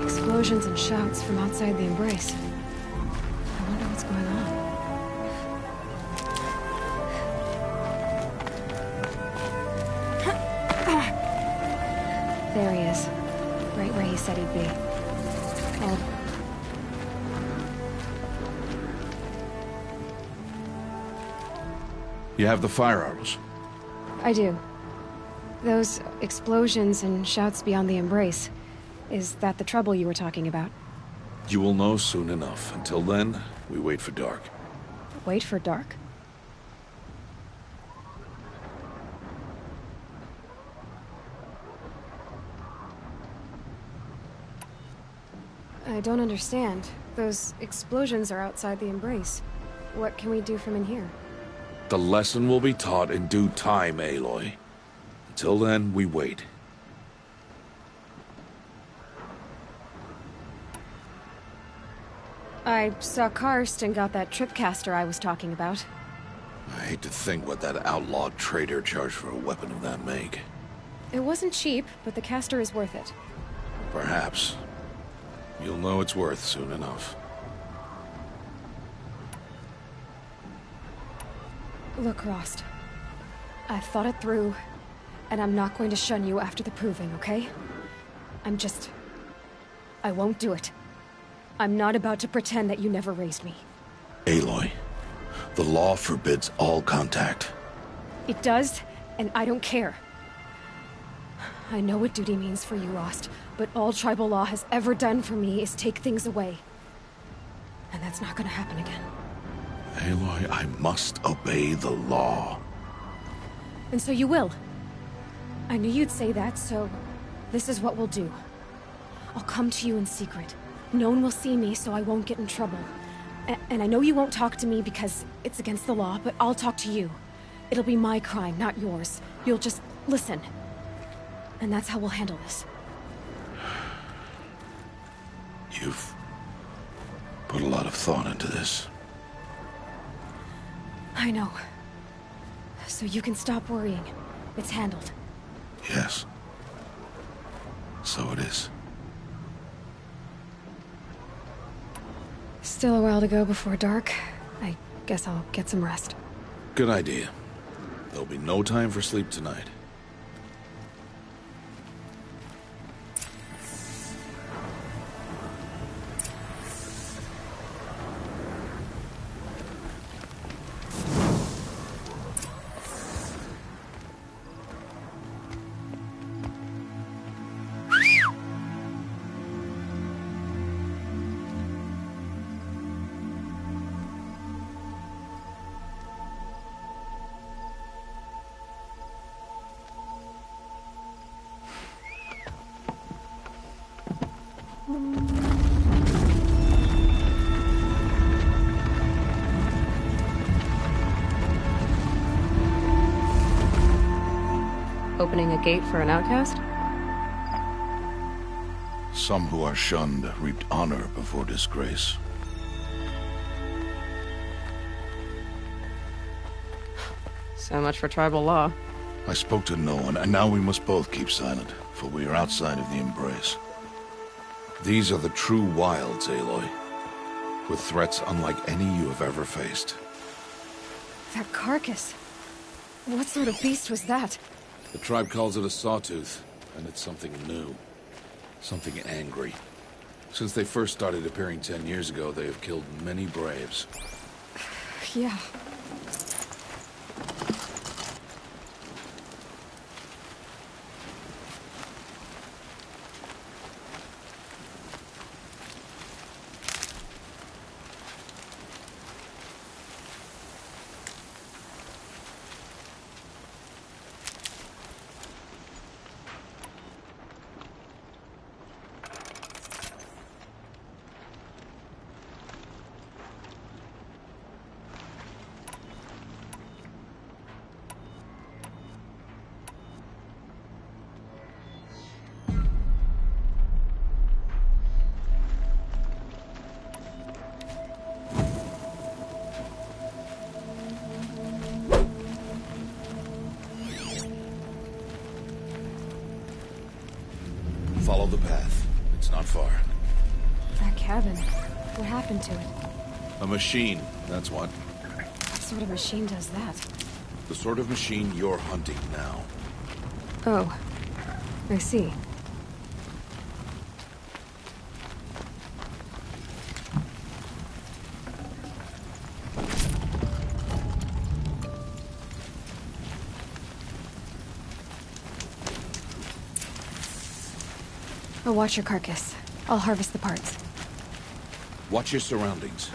Explosions and shouts from outside the Embrace. I wonder what's going on. There he is. Right where he said he'd be. Oh. You have the fire arrows? I do. Those explosions and shouts beyond the Embrace. Is that the trouble you were talking about? You will know soon enough. Until then, we wait for dark. Wait for dark? I don't understand. Those explosions are outside the Embrace. What can we do from in here? The lesson will be taught in due time, Aloy. Until then, we wait. I saw Karst and got that tripcaster I was talking about. I hate to think what that outlawed trader charged for a weapon of that make. It wasn't cheap, but the caster is worth it. Perhaps. You'll know it's worth soon enough. Look, Rost. I've thought it through, and I'm not going to shun you after the proving, okay? I won't do it. I'm not about to pretend that you never raised me. Aloy, the law forbids all contact. It does, and I don't care. I know what duty means for you, Rost, but all tribal law has ever done for me is take things away. And that's not gonna happen again. Aloy, I must obey the law. And so you will. I knew you'd say that, so this is what we'll do. I'll come to you in secret. No one will see me, so I won't get in trouble. And I know you won't talk to me because it's against the law, but I'll talk to you. It'll be my crime, not yours. You'll just listen. And that's how we'll handle this. You've put a lot of thought into this. I know. So you can stop worrying. It's handled. Yes. So it is. Still a while to go before dark. I guess I'll get some rest. Good idea. There'll be no time for sleep tonight. Opening a gate for an outcast? Some who are shunned reaped honor before disgrace. So much for tribal law. I spoke to no one, and now we must both keep silent, for we are outside of the Embrace. These are the true wilds, Aloy, with threats unlike any you have ever faced. That carcass. What sort of beast was that? The tribe calls it a sawtooth, and it's something new. Something angry. Since they first started appearing 10 years ago, they have killed many braves. Yeah. Follow the path. It's not far. That cabin. What happened to it? A machine, that's what. What sort of machine does that? The sort of machine you're hunting now. Oh. I see. I'll watch your carcass. I'll harvest the parts. Watch your surroundings.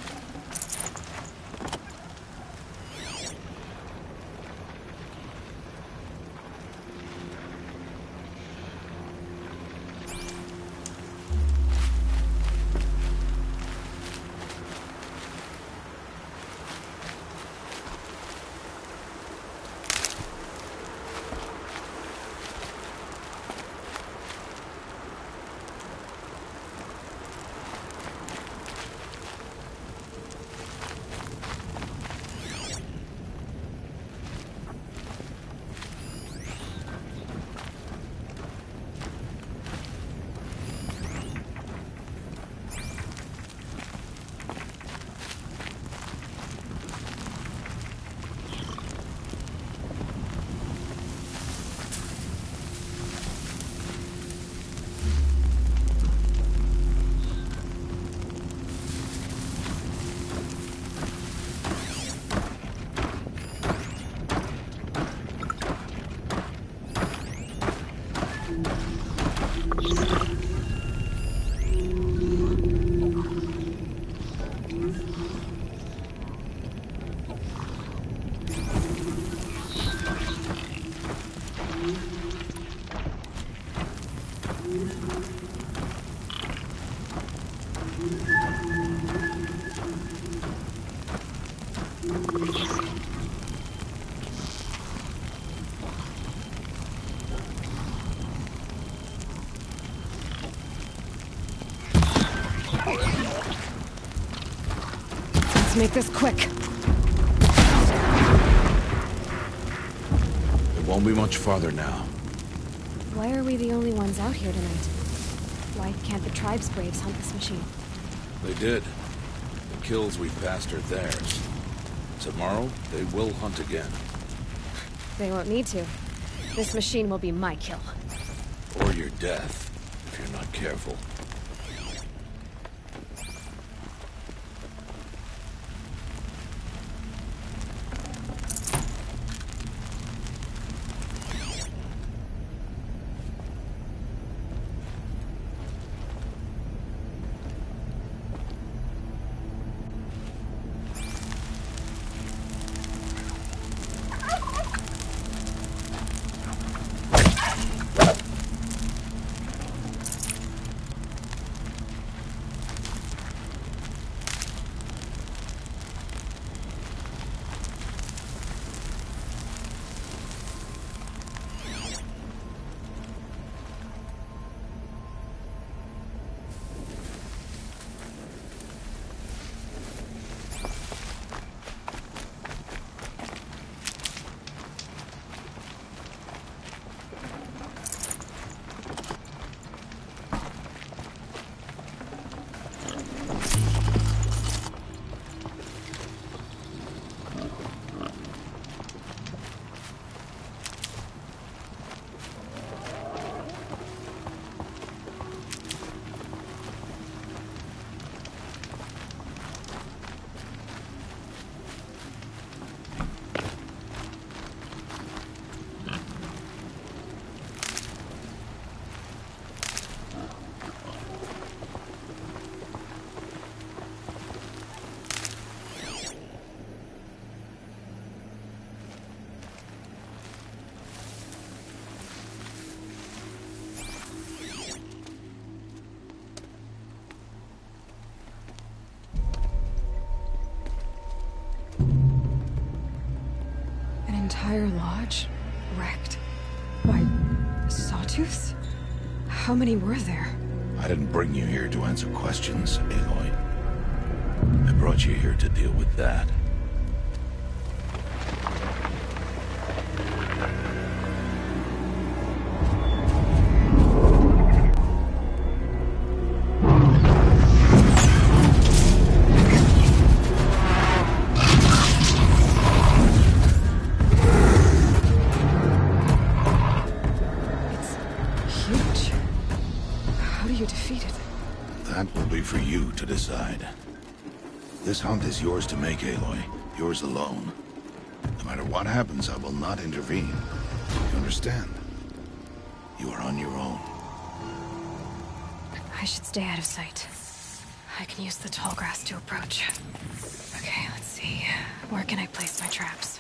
Let's make this quick. It won't be much farther now. Why are we the only ones out here tonight? Why can't the tribe's braves hunt this machine? They did. The kills we passed are theirs. Tomorrow, they will hunt again. They won't need to. This machine will be my kill. Or your death, if you're not careful. entire lodge wrecked by sawtooths? How many were there? I didn't bring you here to answer questions, Aloy. I brought you here to deal with that. For you to decide. This hunt is yours to make, Aloy. Yours alone. No matter what happens, I will not intervene. You understand? You are on your own. I should stay out of sight. I can use the tall grass to approach. Okay, let's see. Where can I place my traps?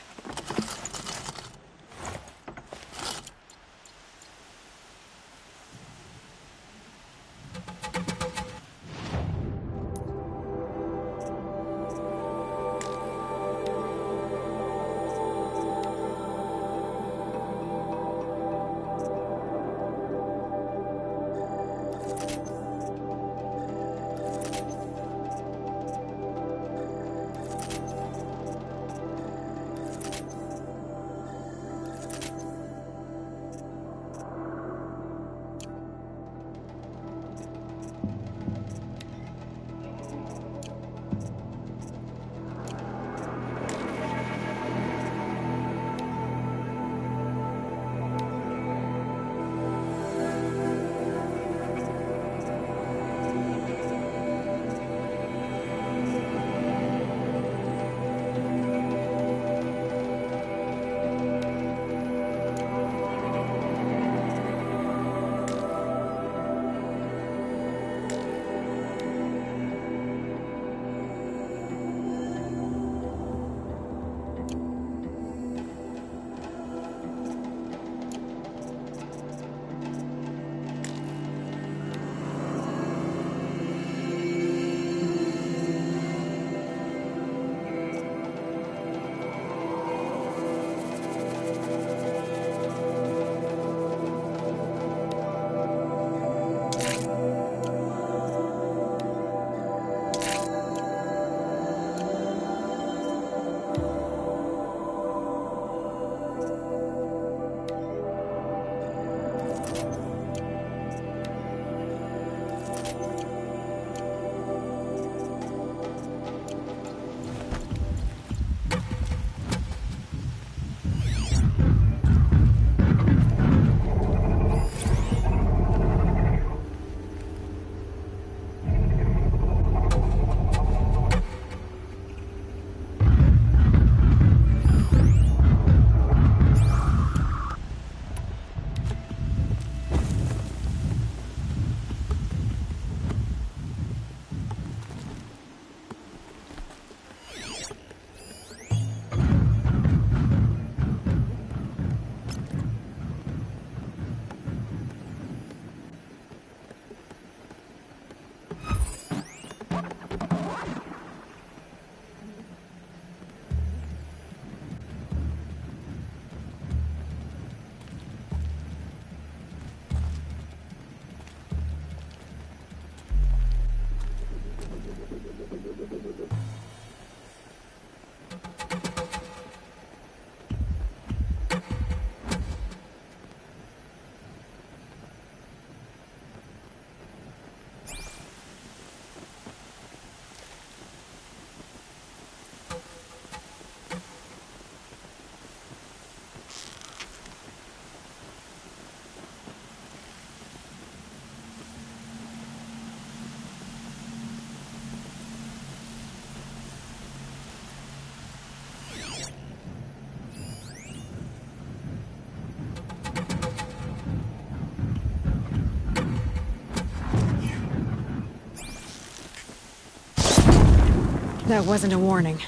That wasn't a warning.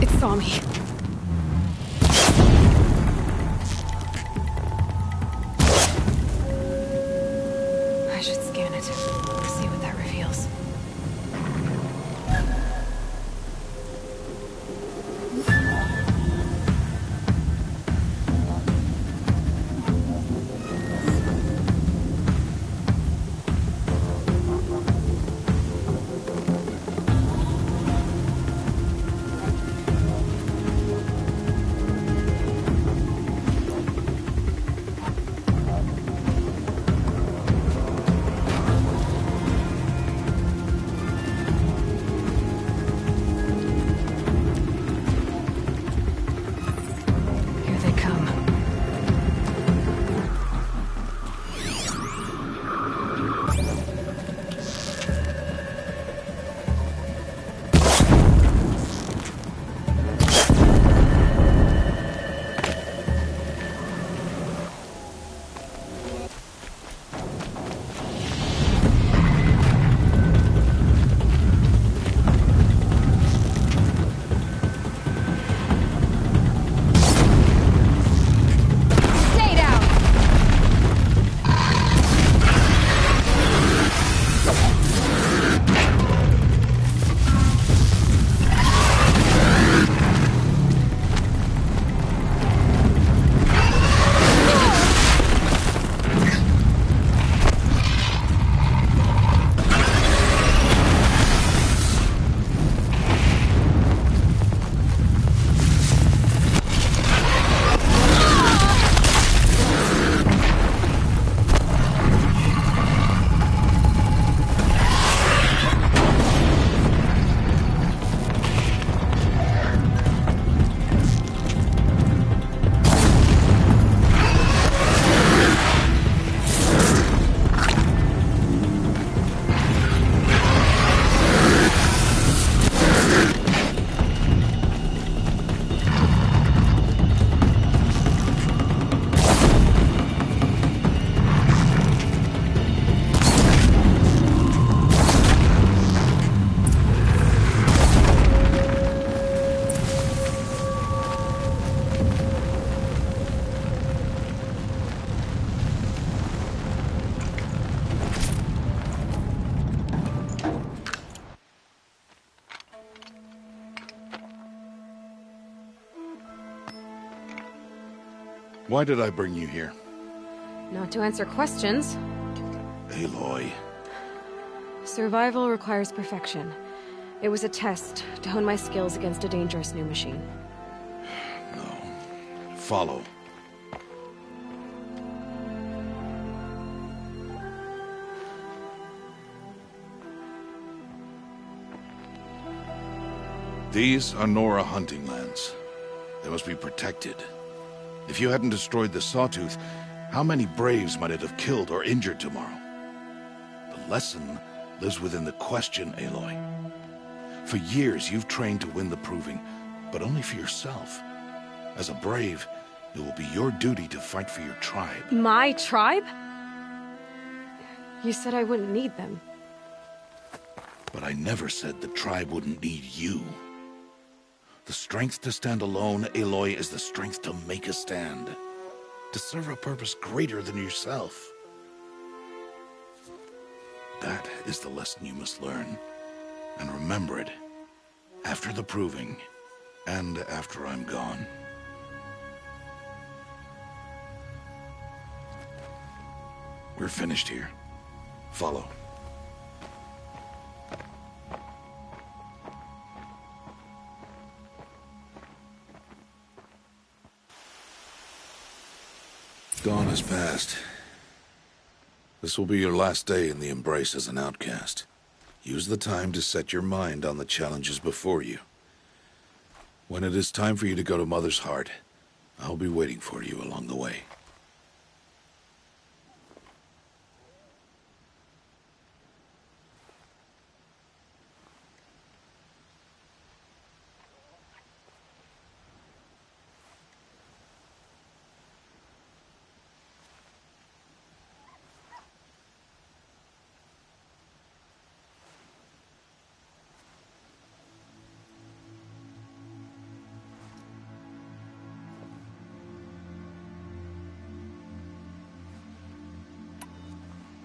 It saw me. I should scan it. See what that reveals. Why did I bring you here? Not to answer questions. Aloy. Survival requires perfection. It was a test to hone my skills against a dangerous new machine. No. Follow. These are Nora hunting lands. They must be protected. If you hadn't destroyed the Sawtooth, how many Braves might it have killed or injured tomorrow? The lesson lives within the question, Aloy. For years, you've trained to win the Proving, but only for yourself. As a Brave, it will be your duty to fight for your tribe. My tribe? You said I wouldn't need them. But I never said the tribe wouldn't need you. The strength to stand alone, Aloy, is the strength to make a stand. To serve a purpose greater than yourself. That is the lesson you must learn. And remember it. After the Proving. And after I'm gone. We're finished here. Follow. Dawn has passed. This will be your last day in the Embrace as an outcast. Use the time to set your mind on the challenges before you. When it is time for you to go to Mother's Heart, I'll be waiting for you along the way.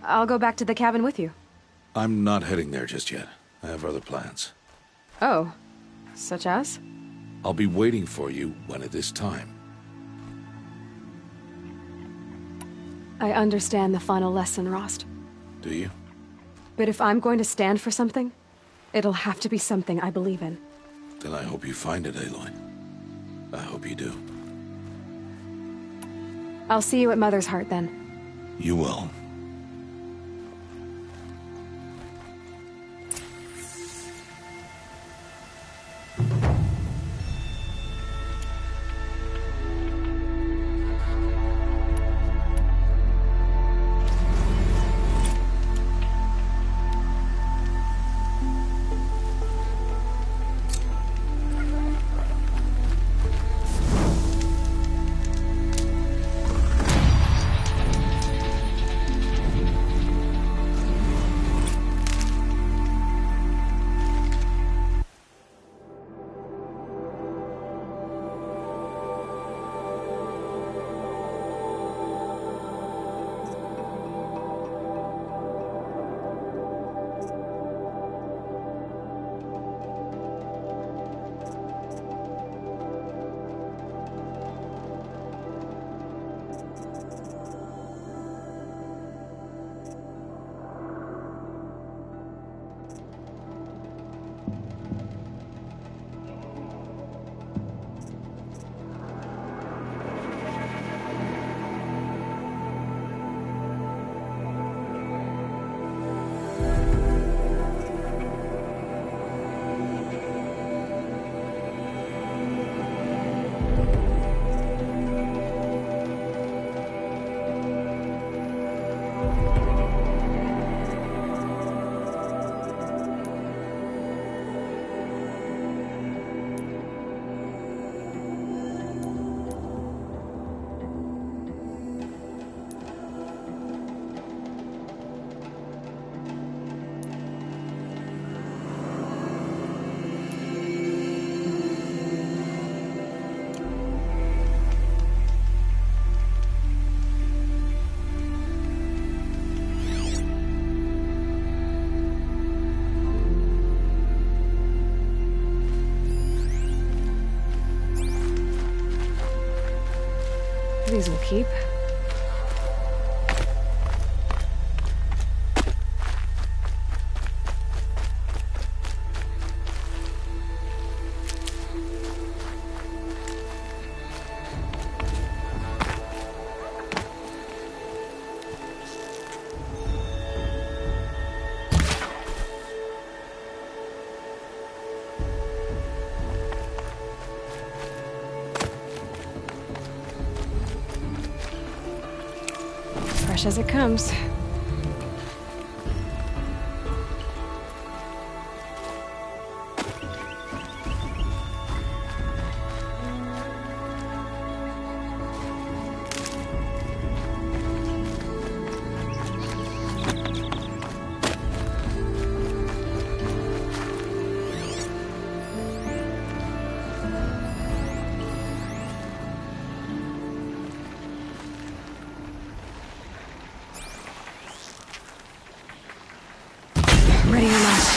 I'll go back to the cabin with you. I'm not heading there just yet. I have other plans. Oh. Such as? I'll be waiting for you when it is time. I understand the final lesson, Rost. Do you? But if I'm going to stand for something, it'll have to be something I believe in. Then I hope you find it, Aloy. I hope you do. I'll see you at Mother's Heart, then. You will. these will keep. Fresh as it comes. Ready or not.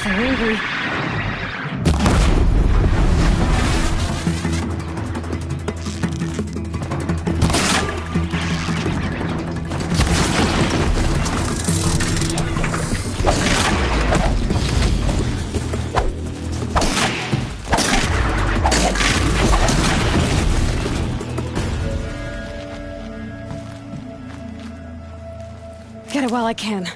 They're angry. Get it while I can.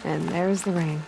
And there's the ring.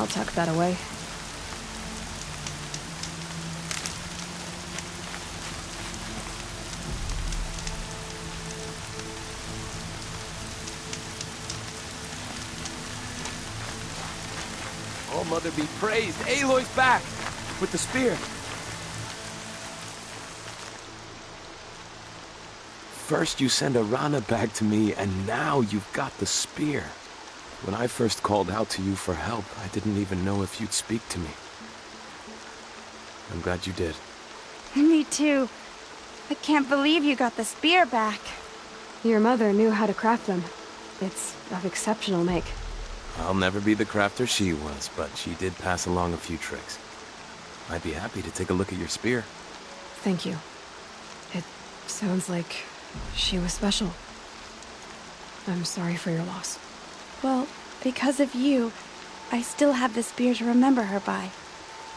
I'll tuck that away. Oh, Mother be praised! Aloy's back! With the spear! First you send Arana back to me, and now you've got the spear. When I first called out to you for help, I didn't even know if you'd speak to me. I'm glad you did. Me too. I can't believe you got the spear back. Your mother knew how to craft them. It's of exceptional make. I'll never be the crafter she was, but she did pass along a few tricks. I'd be happy to take a look at your spear. Thank you. It sounds like she was special. I'm sorry for your loss. Well, because of you, I still have the spear to remember her by.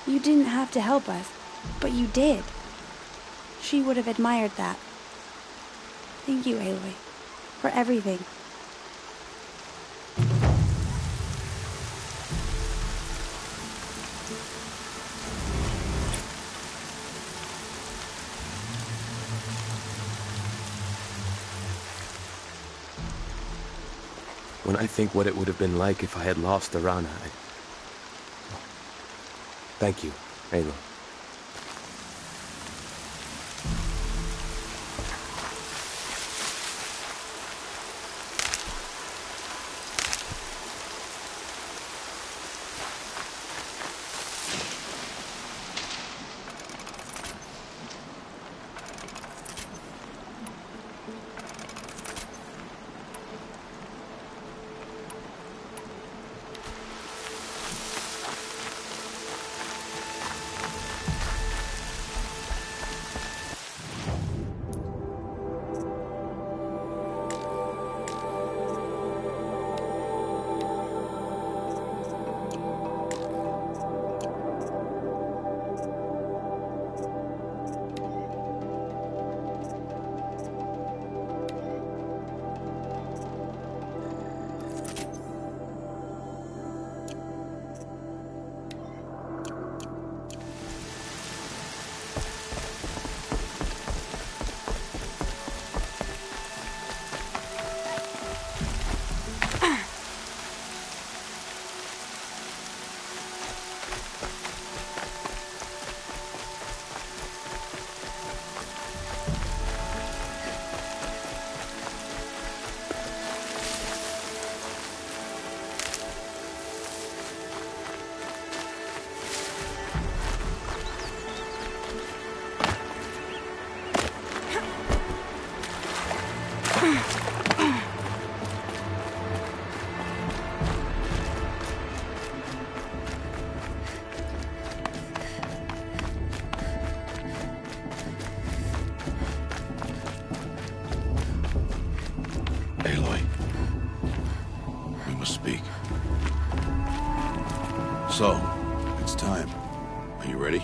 You didn't have to help us, but you did. She would have admired that. Thank you, Aloy, for everything. When I think what it would have been like if I had lost Arana, Thank you, Aloy. Aloy, we must speak. So, it's time. Are you ready?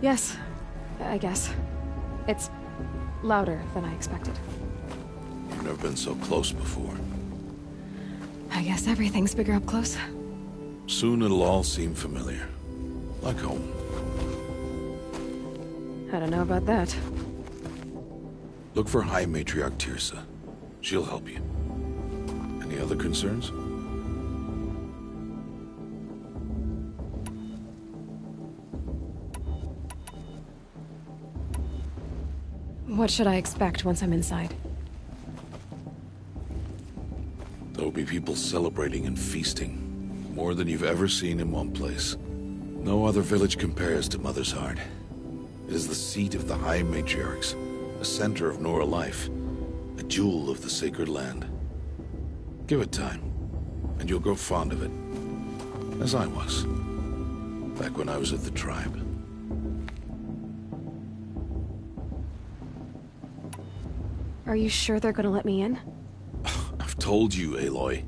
Yes, I guess. It's louder than I expected. You've never been so close before. I guess everything's bigger up close. Soon it'll all seem familiar. Like home. I don't know about that. Look for High Matriarch Teersa. She'll help you. Any other concerns? What should I expect once I'm inside? There'll be people celebrating and feasting. More than you've ever seen in one place. No other village compares to Mother's Heart. It is the seat of the High Matriarchs, a center of Nora life, a jewel of the sacred land. Give it time, and you'll grow fond of it. As I was, back when I was at the tribe. Are you sure they're gonna let me in? I've told you, Aloy.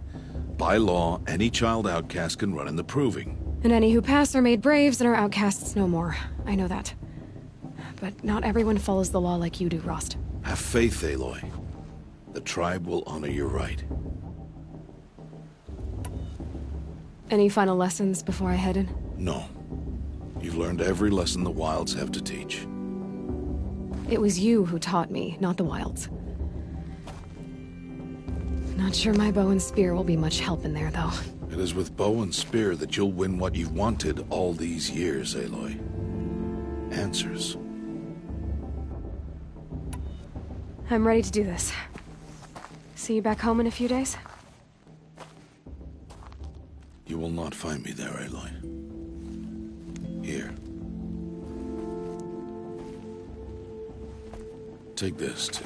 By law, any child outcast can run in the Proving. And any who pass are made braves and are outcasts no more. I know that. But not everyone follows the law like you do, Rost. Have faith, Aloy. The tribe will honor your right. Any final lessons before I head in? No. You've learned every lesson the Wilds have to teach. It was you who taught me, not the Wilds. Not sure my bow and spear will be much help in there, though. It is with bow and spear that you'll win what you've wanted all these years, Aloy. Answers. I'm ready to do this. See you back home in a few days? You will not find me there, Aloy. Here. Take this to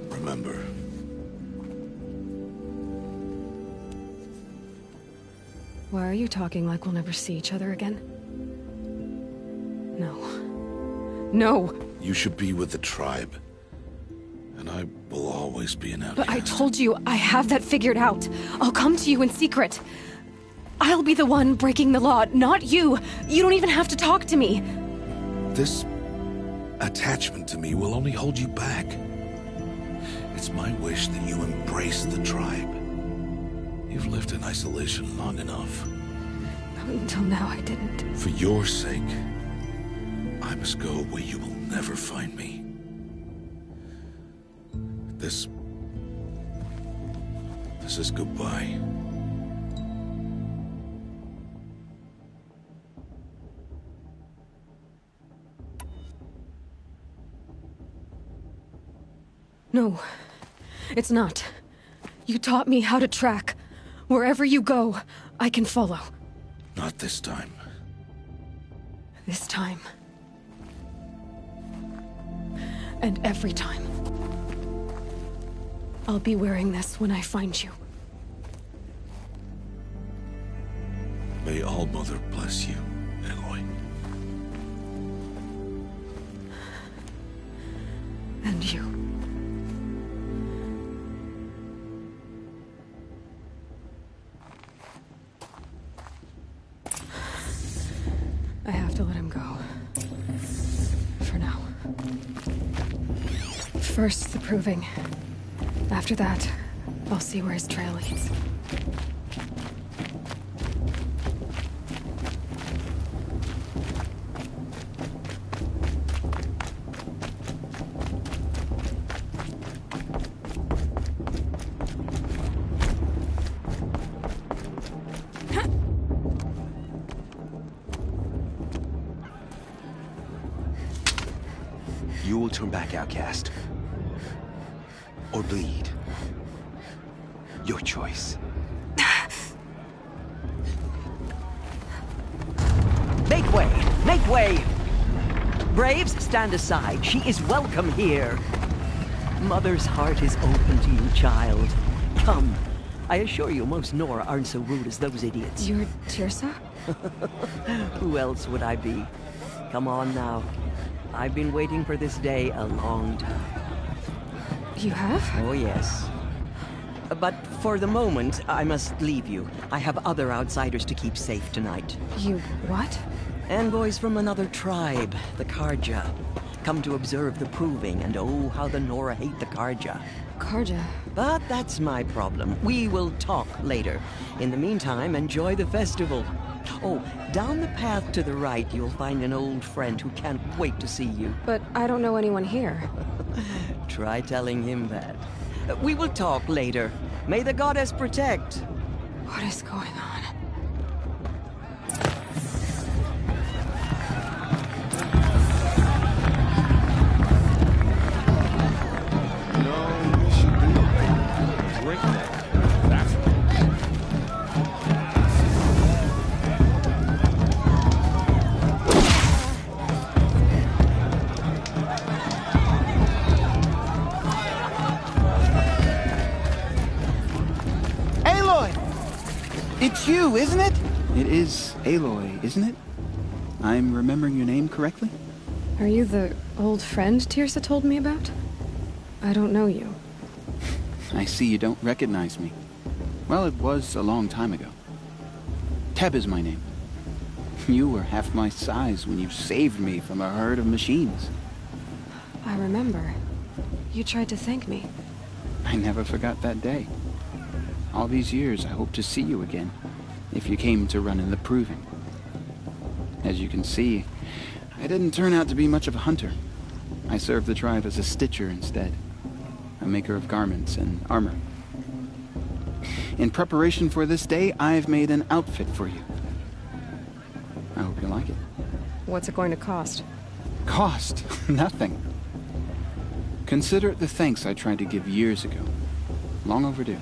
remember. Why are you talking like we'll never see each other again? No. No! You should be with the tribe. And I will always be an outcast. But I told you, I have that figured out. I'll come to you in secret. I'll be the one breaking the law, not you. You don't even have to talk to me. This attachment to me will only hold you back. It's my wish that you embrace the tribe. You've lived in isolation long enough. Until now, I didn't. For your sake, I must go where you will never find me. This is goodbye. No, it's not. You taught me how to track. Wherever you go, I can follow. Not this time. This time. And every time. I'll be wearing this when I find you. May All-Mother bless you, Aloy. And you. I have to let him go. For now. First, the proving. After that, I'll see where his trail leads. You will turn back, outcast. Or bleed. Your choice. Make way! Make way! Braves, stand aside. She is welcome here. Mother's heart is open to you, child. Come. I assure you, most Nora aren't so rude as those idiots. You're Teersa? Who else would I be? Come on now. I've been waiting for this day a long time. You have? Oh, yes. But for the moment, I must leave you. I have other outsiders to keep safe tonight. You what? Envoys from another tribe, the Carja. Come to observe the proving, and oh, how the Nora hate the Carja. Carja? But that's my problem. We will talk later. In the meantime, enjoy the festival. Oh, down the path to the right, you'll find an old friend who can't wait to see you. But I don't know anyone here. Try telling him that. We will talk later. May the goddess protect. What is going on? It's you, isn't it? It is Aloy, isn't it? I'm remembering your name correctly? Are you the old friend Teersa told me about? I don't know you. I see you don't recognize me. Well, it was a long time ago. Teb is my name. You were half my size when you saved me from a herd of machines. I remember. You tried to thank me. I never forgot that day. All these years, I hope to see you again, if you came to run in the Proving. As you can see, I didn't turn out to be much of a hunter. I served the tribe as a stitcher instead, a maker of garments and armor. In preparation for this day, I've made an outfit for you. I hope you like it. What's it going to cost? Cost? Nothing. Consider it the thanks I tried to give years ago. Long overdue.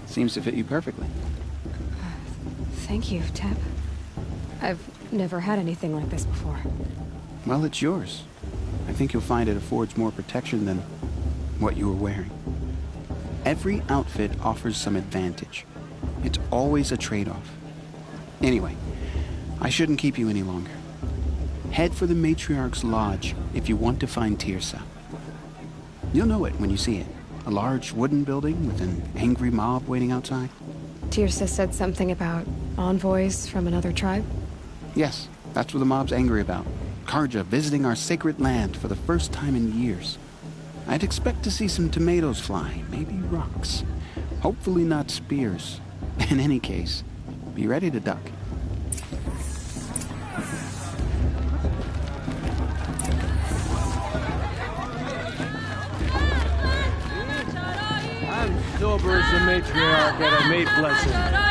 Seems to fit you perfectly. Thank you, Tep. I've never had anything like this before. Well, it's yours. I think you'll find it affords more protection than what you were wearing. Every outfit offers some advantage. It's always a trade-off. Anyway, I shouldn't keep you any longer. Head for the Matriarch's Lodge if you want to find Teersa. You'll know it when you see it. A large wooden building with an angry mob waiting outside. Teersa said something about envoys from another tribe? Yes, that's what the mob's angry about. Carja visiting our sacred land for the first time in years. I'd expect to see some tomatoes fly, maybe rocks. Hopefully not spears. In any case, be ready to duck. Sober as a matriarch at a maid blessing.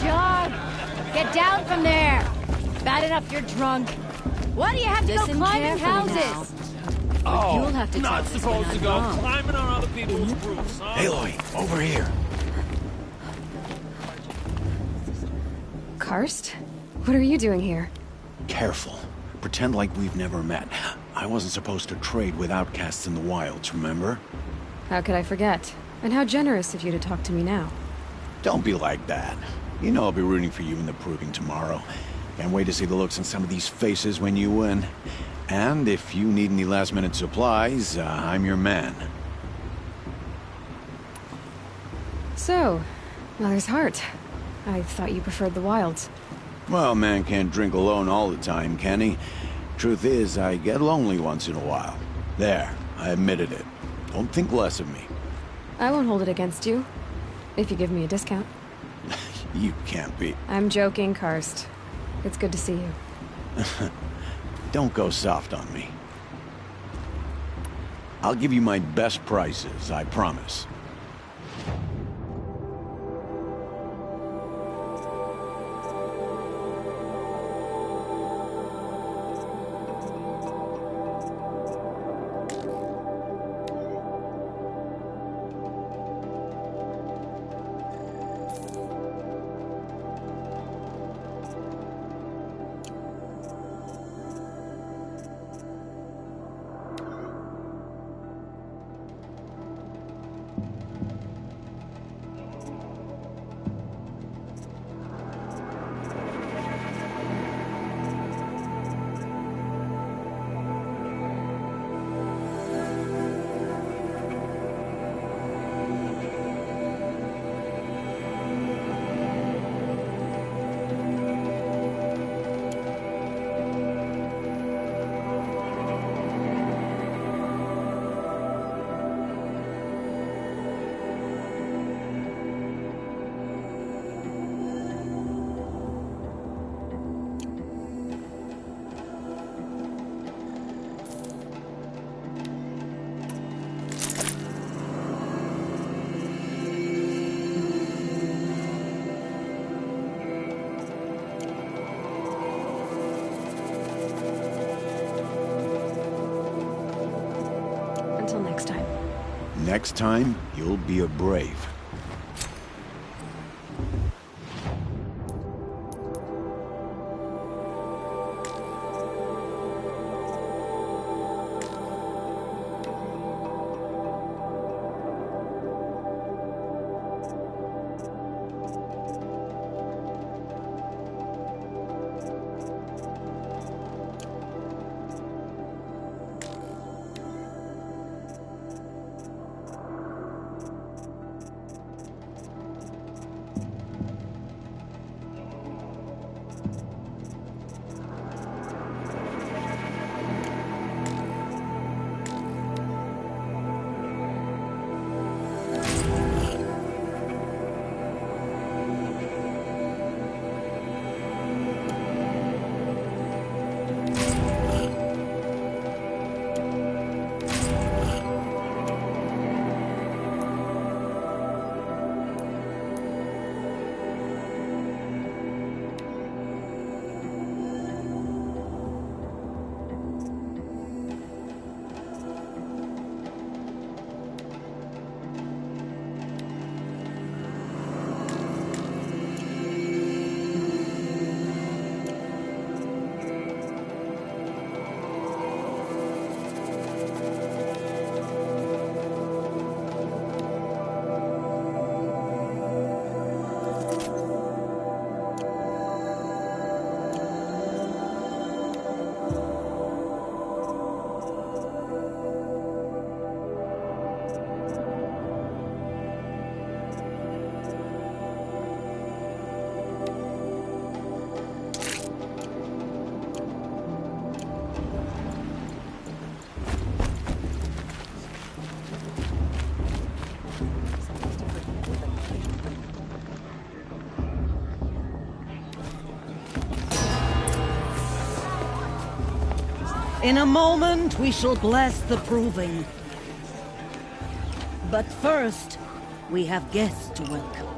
John, get down from there. Bad enough you're drunk. Why do you have to go climbing houses? Oh, You'll have to not tell us supposed when to I'm go wrong. climbing on other people's roofs, huh? Aloy, over here. Karst? What are you doing here? Careful. Pretend like we've never met. I wasn't supposed to trade with outcasts in the wilds, remember? How could I forget? And how generous of you to talk to me now. Don't be like that. You know I'll be rooting for you in the Proving tomorrow. Can't wait to see the looks on some of these faces when you win. And if you need any last-minute supplies, I'm your man. So, Mother's Heart. I thought you preferred the wilds. Well, man can't drink alone all the time, can he? Truth is, I get lonely once in a while. There, I admitted it. Don't think less of me. I won't hold it against you, if you give me a discount. You can't be. I'm joking, Karst. It's good to see you. Don't go soft on me. I'll give you my best prices, I promise. Until next time. Next time, you'll be a brave. In a moment, we shall bless the proving. But first, we have guests to welcome.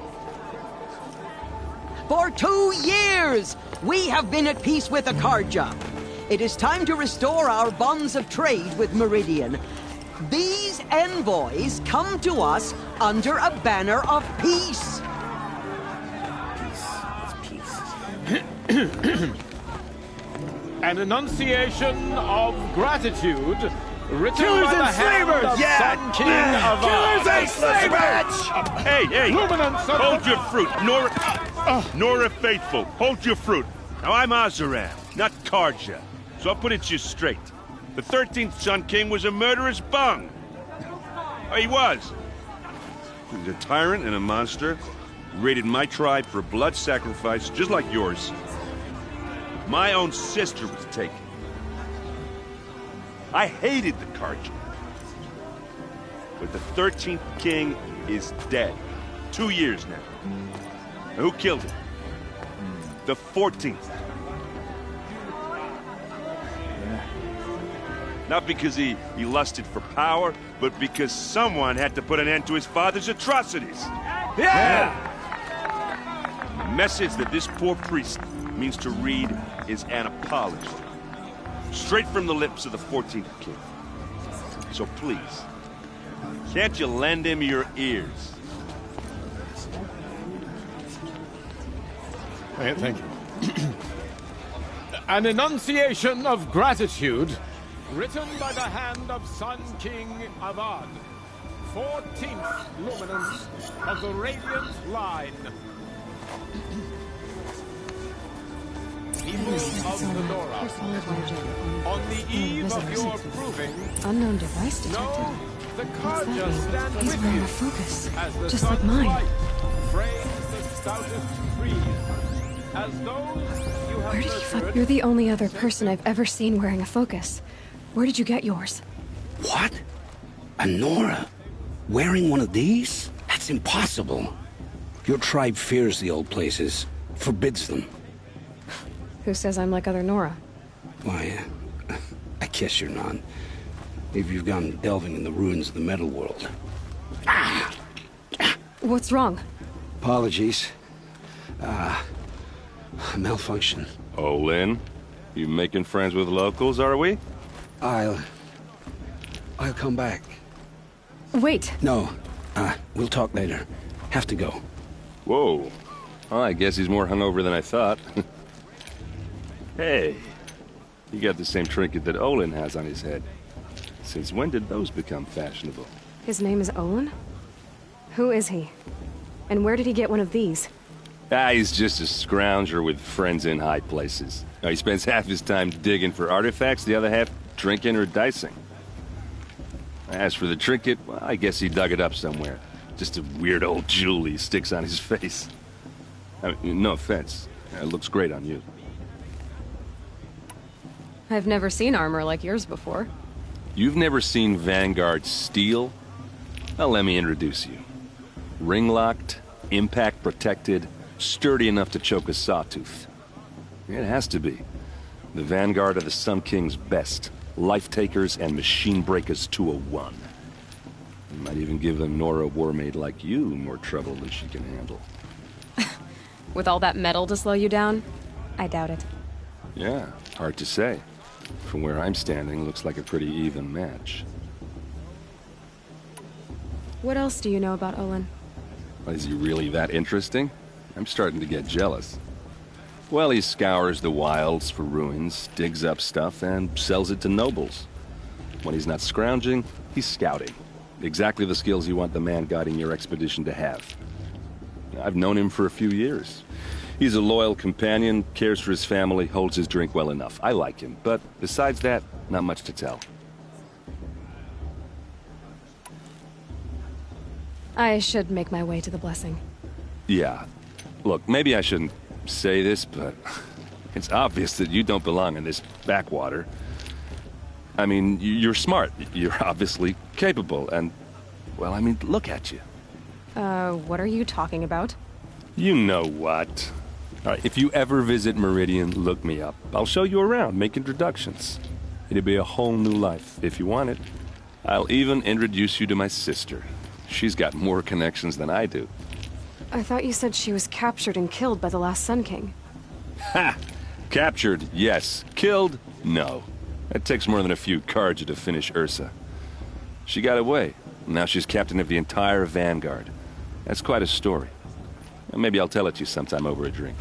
For 2 years, we have been at peace with Akarja. It is time to restore our bonds of trade with Meridian. These envoys come to us under a banner of peace. An enunciation of gratitude written Killers by the and hand slavers! of Yeah! Sun King of Killers and slavers! Hey! Luminance of Hold your fruit, Nora Faithful. Hold your fruit. Now, I'm Azaram, not Karja. So I'll put it to you straight. The 13th Sun King was a murderous bung. Oh, he was. He was a tyrant and a monster. Raided my tribe for blood sacrifice, just like yours. My own sister was taken. I hated the Karja. but the 13th king is dead. 2 years now. And who killed him? The 14th. Not because he lusted for power, but because someone had to put an end to his father's atrocities. Yeah! The message that this poor priest means to read is an apology. Straight from the lips of the 14th king. So please, can't you lend him your ears? Thank you. An enunciation of gratitude written by the hand of Sun King Avad, 14th luminance of the Radiant Line. People of the Nora, on the eve of your proving, Unknown device detected. know the What's that Karja mean? stand He's with wearing you a focus, as the just like sun's mine. light frames the stoutest trees, as those you have Where did you nurtured. find? You're the only other person I've ever seen wearing a focus. Where did you get yours? What? A Nora? Wearing one of these? That's impossible. Your tribe fears the old places, forbids them. Who says I'm like other Nora? Why, I guess you're not. If you've gone delving in the ruins of the metal world. What's wrong? Apologies. Malfunction. Oh, Lynn, you making friends with locals, are we? I'll come back. Wait. No, we'll talk later. Have to go. Whoa. Well, I guess he's more hungover than I thought. Hey, you got the same trinket that Olin has on his head. Since when did those become fashionable? His name is Olin? Who is he? And where did he get one of these? He's just a scrounger with friends in high places. He spends half his time digging for artifacts, the other half drinking or dicing. As for the trinket, well, I guess he dug it up somewhere. Just a weird old jewel he sticks on his face. I mean, no offense. It looks great on you. I've never seen armor like yours before. You've never seen Vanguard steel? Well, let me introduce you. Ring-locked, impact-protected, sturdy enough to choke a sawtooth. It has to be. The Vanguard are the Sun King's best. Life-takers and machine-breakers to a one. You might even give a Nora warmaid like you more trouble than she can handle. With all that metal to slow you down? I doubt it. Yeah, hard to say. From where I'm standing, looks like a pretty even match. What else do you know about Olin? Is he really that interesting? I'm starting to get jealous. Well, he scours the wilds for ruins, digs up stuff, and sells it to nobles. When he's not scrounging, he's scouting. Exactly the skills you want the man guiding your expedition to have. I've known him for a few years. He's a loyal companion, cares for his family, holds his drink well enough. I like him, but besides that, not much to tell. I should make my way to the blessing. Yeah. Look, maybe I shouldn't say this, but it's obvious that you don't belong in this backwater. I mean, you're smart. You're obviously capable, and, well, I mean, look at you. What are you talking about? You know what. All right, if you ever visit Meridian, look me up. I'll show you around, make introductions. It'll be a whole new life, if you want it. I'll even introduce you to my sister. She's got more connections than I do. I thought you said she was captured and killed by the last Sun King. Ha! Captured, yes. Killed, no. It takes more than a few Karja to finish Ursa. She got away. Now she's captain of the entire Vanguard. That's quite a story. Maybe I'll tell it to you sometime over a drink.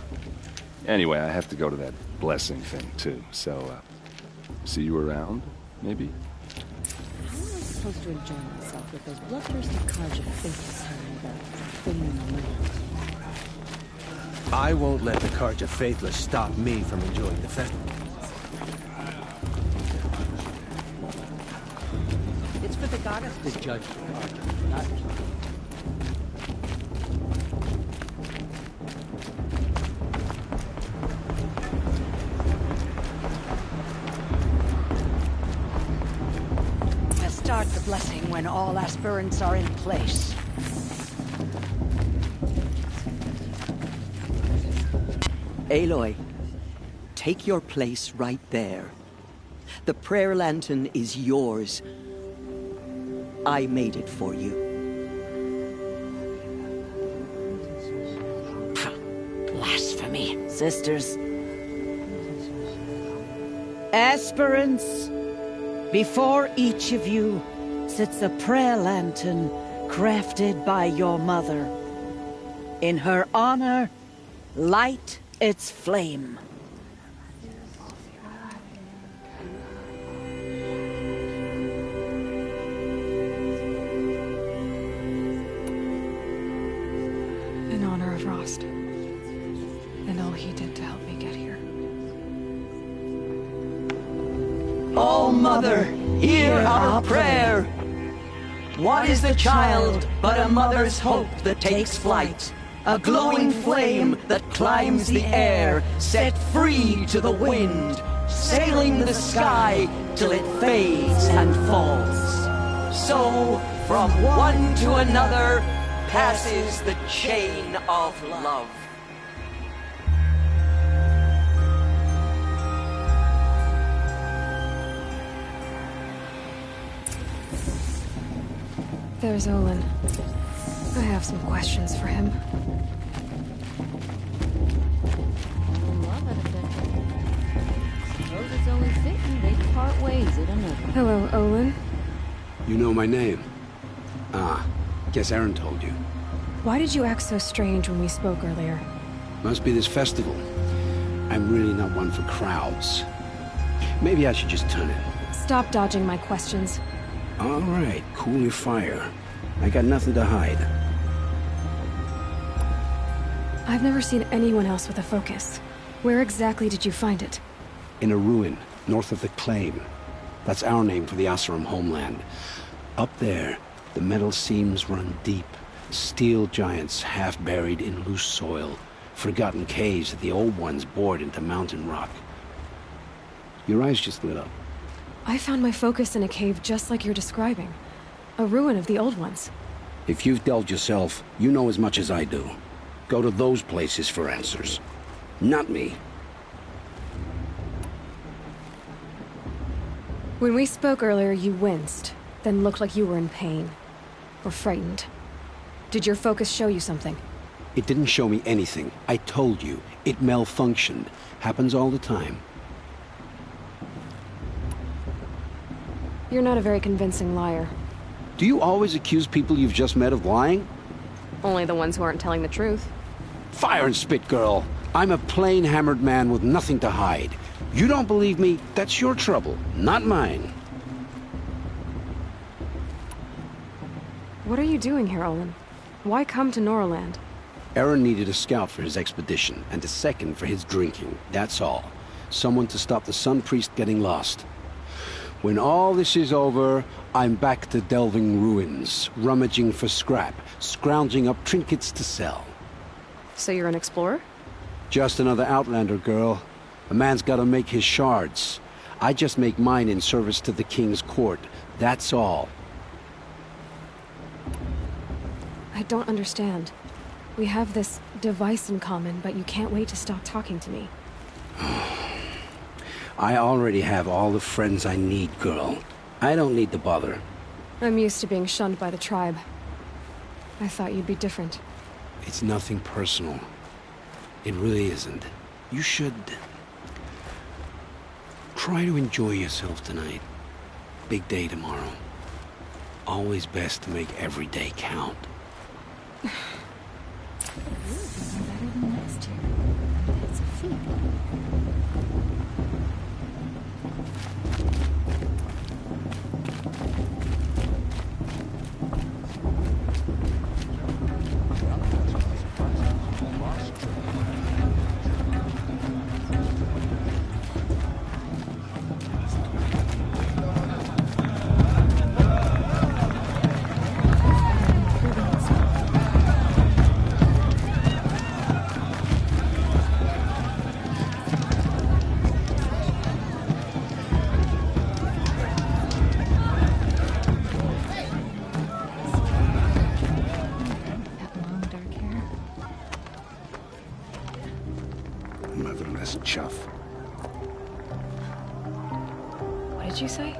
Anyway, I have to go to that blessing thing, too. So, see you around, maybe? How am I supposed to enjoy myself with those bloodthirsty Karja faithless having the thing in the land? I won't let the Karja faithless stop me from enjoying the festival. It's for the goddess to judge the Karja, not me. Start the blessing when all aspirants are in place. Aloy, take your place right there. The prayer lantern is yours. I made it for you. Blasphemy, sisters. Aspirants, before each of you sits a prayer lantern crafted by your mother. In her honor, light its flame. In honor of Rost. And all he did to help me get here. Oh, Mother, hear our prayer. What is the child but a mother's hope that takes flight? A glowing flame that climbs the air, set free to the wind, sailing the sky till it fades and falls. So, from one to another, passes the chain of love. There's Olin. I have some questions for him. Suppose it's only fitting they'd part ways at another. Hello, Olin. You know my name? Ah, guess Aaron told you. Why did you act so strange when we spoke earlier? Must be this festival. I'm really not one for crowds. Maybe I should just turn in. Stop dodging my questions. All right, cool your fire. I got nothing to hide. I've never seen anyone else with a focus. Where exactly did you find it? In a ruin, north of the Claim. That's our name for the Oseram homeland. Up there, the metal seams run deep. Steel giants half buried in loose soil. Forgotten caves that the old ones bored into mountain rock. Your eyes just lit up. I found my focus in a cave just like you're describing. A ruin of the old ones. If you've delved yourself, you know as much as I do. Go to those places for answers. Not me. When we spoke earlier, you winced, then looked like you were in pain. Or frightened. Did your focus show you something? It didn't show me anything. I told you. It malfunctioned. Happens all the time. You're not a very convincing liar. Do you always accuse people you've just met of lying? Only the ones who aren't telling the truth. Fire and spit, girl. I'm a plain hammered man with nothing to hide. You don't believe me, that's your trouble, not mine. What are you doing here, Olin? Why come to Noraland? Aaron needed a scout for his expedition, and a second for his drinking, that's all. Someone to stop the Sun Priest getting lost. When all this is over, I'm back to delving ruins, rummaging for scrap, scrounging up trinkets to sell. So you're an explorer? Just another Outlander, girl. A man's gotta make his shards. I just make mine in service to the King's court, that's all. I don't understand. We have this device in common, but you can't wait to stop talking to me. I already have all the friends I need, girl. I don't need the bother. I'm used to being shunned by the tribe. I thought you'd be different. It's nothing personal. It really isn't. You should... try to enjoy yourself tonight. Big day tomorrow. Always best to make every day count. Better than last year. That's a feat. Motherless chuff. What did you say?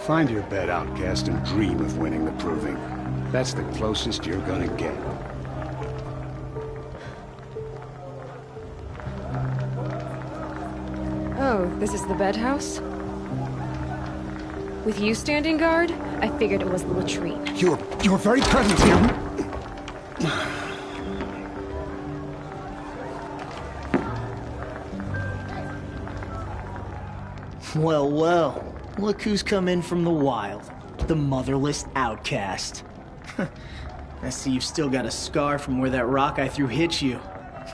Find your bed, outcast, and dream of winning the proving. That's the closest you're gonna get. Oh, this is the bed house? With you standing guard, I figured it was the latrine. Your very presence here... Well, well. Look who's come in from the wild. The motherless outcast. I see you've still got a scar from where that rock I threw hit you.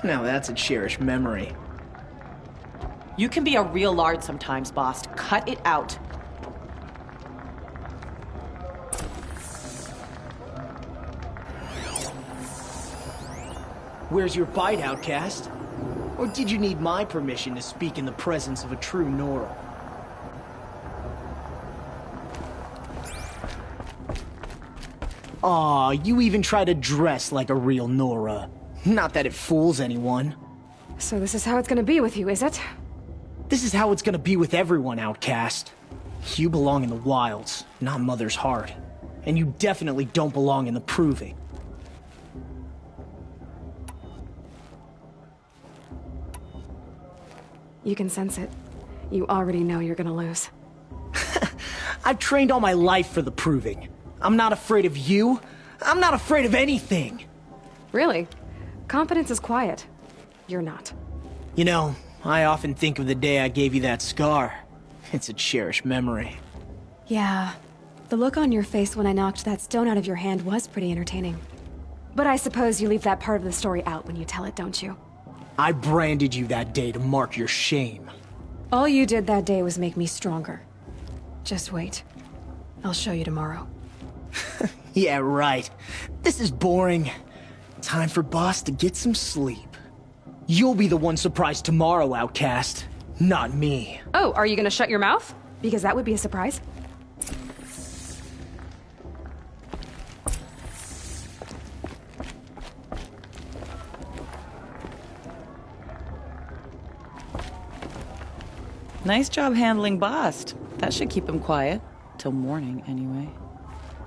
Now that's a cherished memory. You can be a real lard sometimes, boss. Cut it out. Where's your bite, outcast? Or did you need my permission to speak in the presence of a true Nora? Aw, you even try to dress like a real Nora. Not that it fools anyone. So this is how it's gonna be with you, is it? This is how it's gonna be with everyone, outcast. You belong in the wilds, not Mother's heart. And you definitely don't belong in the proving. You can sense it. You already know you're gonna lose. I've trained all my life for the proving. I'm not afraid of you. I'm not afraid of anything. Really? Confidence is quiet. You're not. You know, I often think of the day I gave you that scar. It's a cherished memory. Yeah. The look on your face when I knocked that stone out of your hand was pretty entertaining. But I suppose you leave that part of the story out when you tell it, don't you? I branded you that day to mark your shame. All you did that day was make me stronger. Just wait. I'll show you tomorrow. Yeah, right. This is boring. Time for Boss to get some sleep. You'll be the one surprised tomorrow, outcast. Not me. Oh, are you gonna shut your mouth? Because that would be a surprise. Nice job handling Bast. That should keep him quiet. Till morning, anyway.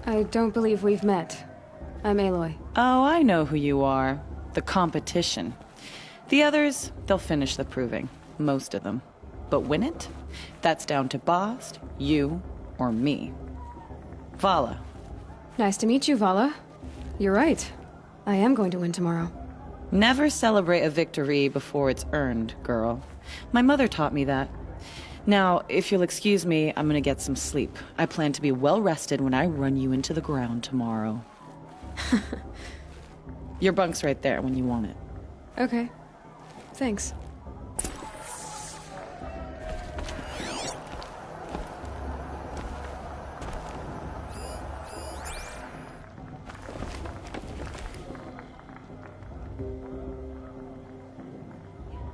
I don't believe we've met. I'm Aloy. Oh, I know who you are. The competition. The others, they'll finish the proving. Most of them. But win it? That's down to Bast, you, or me. Vala. Nice to meet you, Vala. You're right. I am going to win tomorrow. Never celebrate a victory before it's earned, girl. My mother taught me that. Now, if you'll excuse me, I'm gonna get some sleep. I plan to be well rested when I run you into the ground tomorrow. Your bunk's right there when you want it. Okay. Thanks.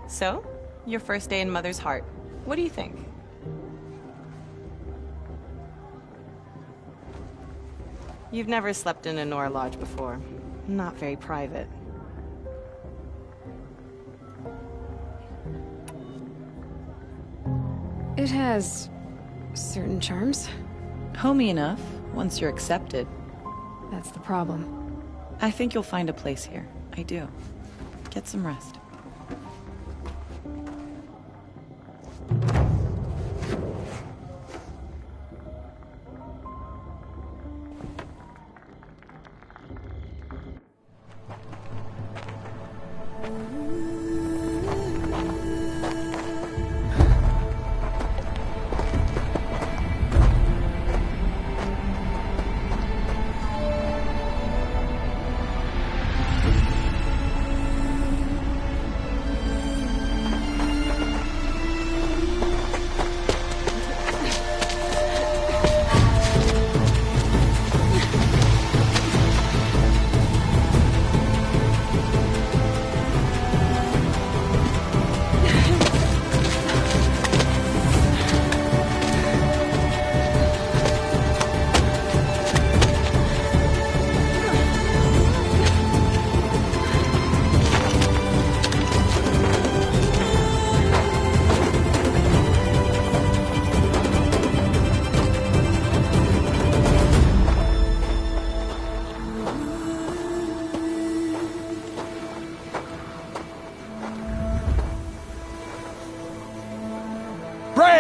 So, your first day in Mother's heart. What do you think? You've never slept in a Nora lodge before. Not very private. It has certain charms. Homey enough, once you're accepted. That's the problem. I think you'll find a place here. I do. Get some rest.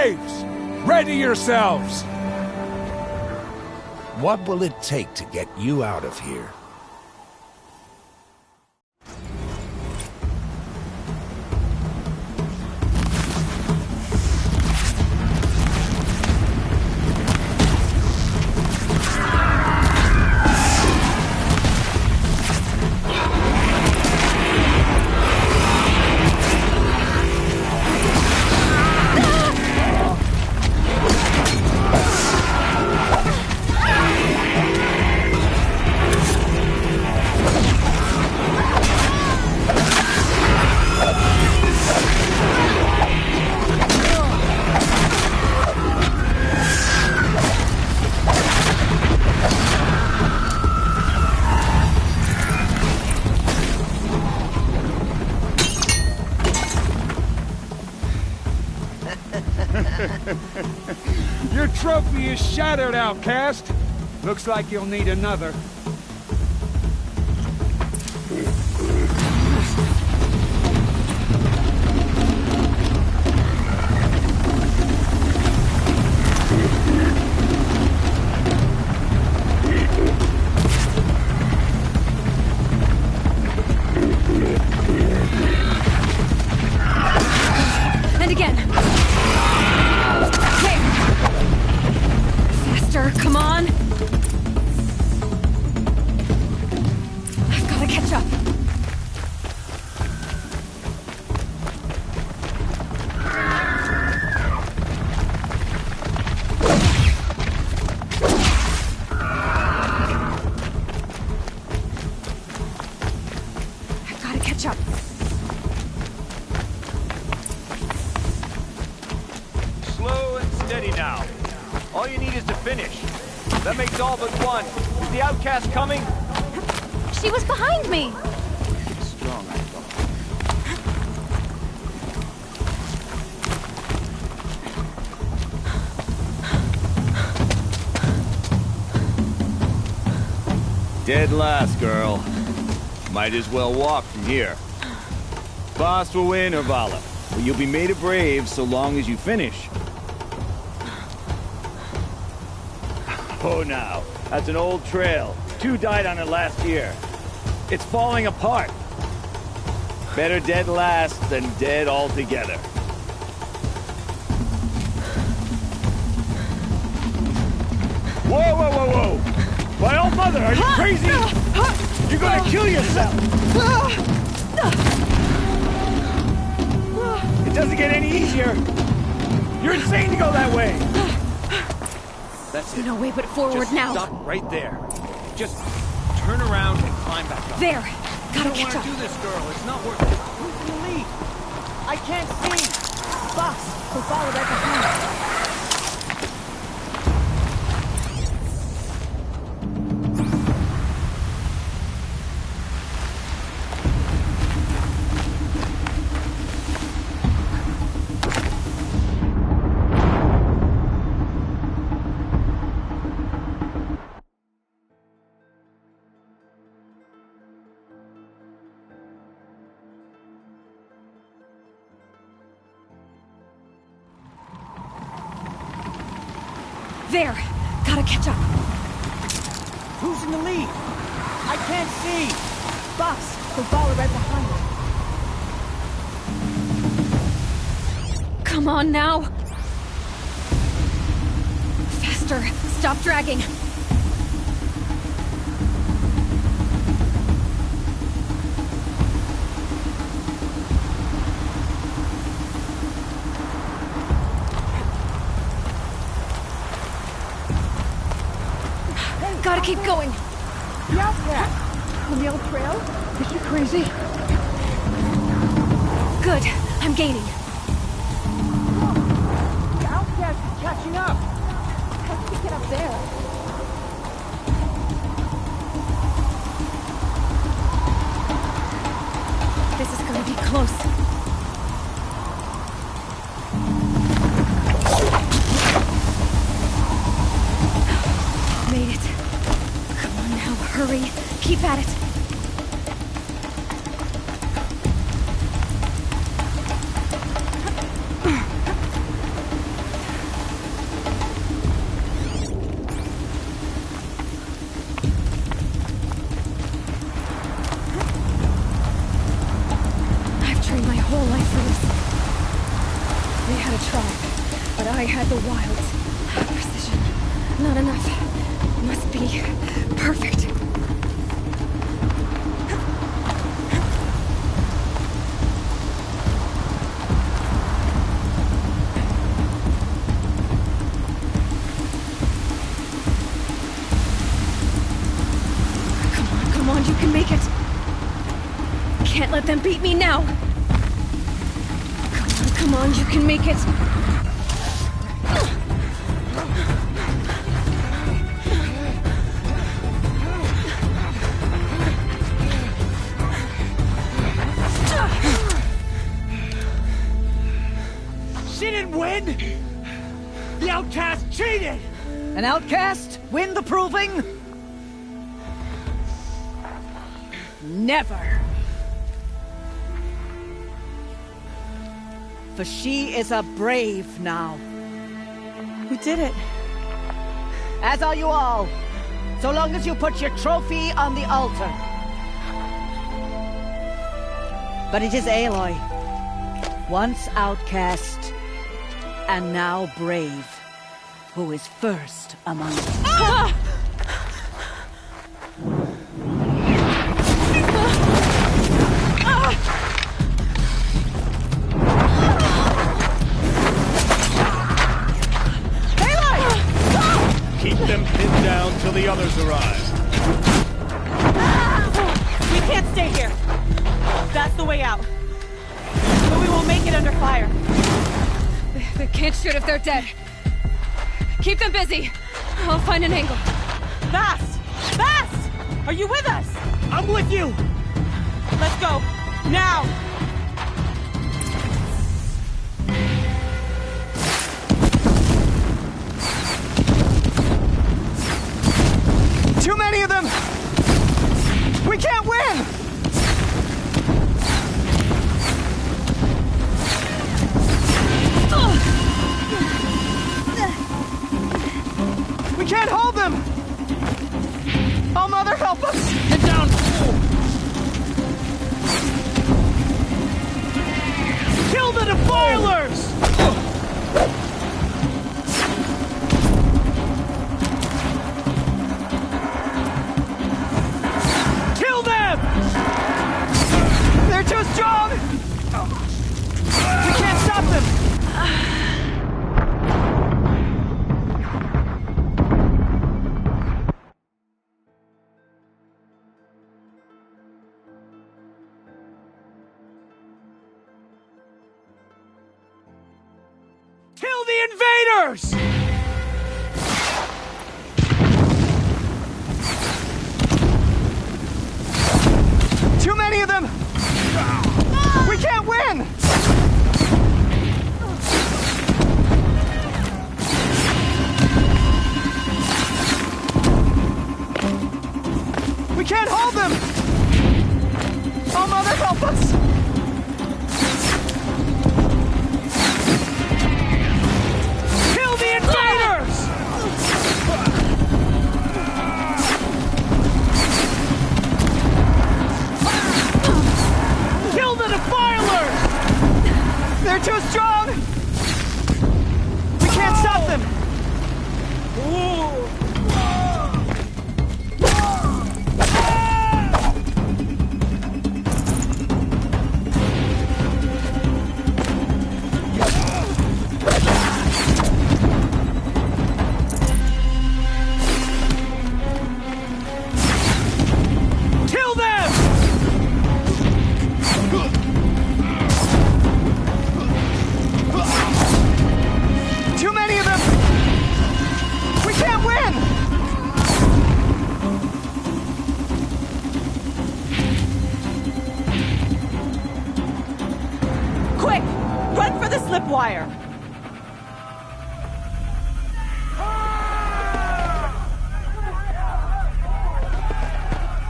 Braves! Ready yourselves! What will it take to get you out of here? Your trophy is shattered, outcast. Looks like you'll need another. And again. There. Faster, come on. I've got to catch up. I've got to catch up. Slow and steady now. All you need is to finish. That makes all but one. Is the outcast coming? She was behind me! Strong, I thought. Dead last, girl. Might as well walk from here. Boss will win or Vala. But you'll be made a brave so long as you finish. Oh, now. That's an old trail. 2 died on it last year. It's falling apart. Better dead last than dead altogether. Whoa, whoa, whoa, whoa! My old mother, are you crazy? You're gonna kill yourself! It doesn't get any easier! You're insane to go that way! That's it. No way but forward Just now. Stop right there. Just turn around and climb back up. There. Gotta You don't catch want to up. do this, girl. It's not worth it. Who's in the lead? I can't see. Boss, we'll follow right behind. There. Gotta catch up. Who's in the lead? I can't see. Boss, we'll follow right behind. Come on now. Faster. Stop dragging. Gotta keep going. The outcast! On the old trail? Is she crazy? Good. I'm gaining. The outcast is catching up! How did we get up there? This is gonna be close. Made it. Come on now, hurry. Keep at it. whole life for this. They had a tribe, but I had the wilds. Precision. Not enough. Must be perfect. Come on, you can make it. Can't let them beat me now. Come on, you can make it. She didn't win! The outcast cheated! An outcast win the proving? Never! For she is a brave now. We did it. As are you all. So long as you put your trophy on the altar. But it is Aloy. Once outcast, and now brave, who is first among us. Ah! Keep them pinned down till the others arrive. We can't stay here. That's the way out. But we won't make it under fire. They can't shoot if they're dead. Keep them busy. I'll find an angle. Bast! Bast! Are you with us? I'm with you! Let's go. Now! Too many of them! We can't win! We can't hold them! Oh, Mother, help us! Get down! Kill the defilers! Kill them! They're too strong! We can't stop them! Kill the invaders! Too many of them! We can't win! We can't hold them! Oh, Mother, help us! Kill the invaders! Kill the defilers! They're too strong! We can't stop them! Kill them! Too many of them! We can't win! Quick! Run for the slip wire!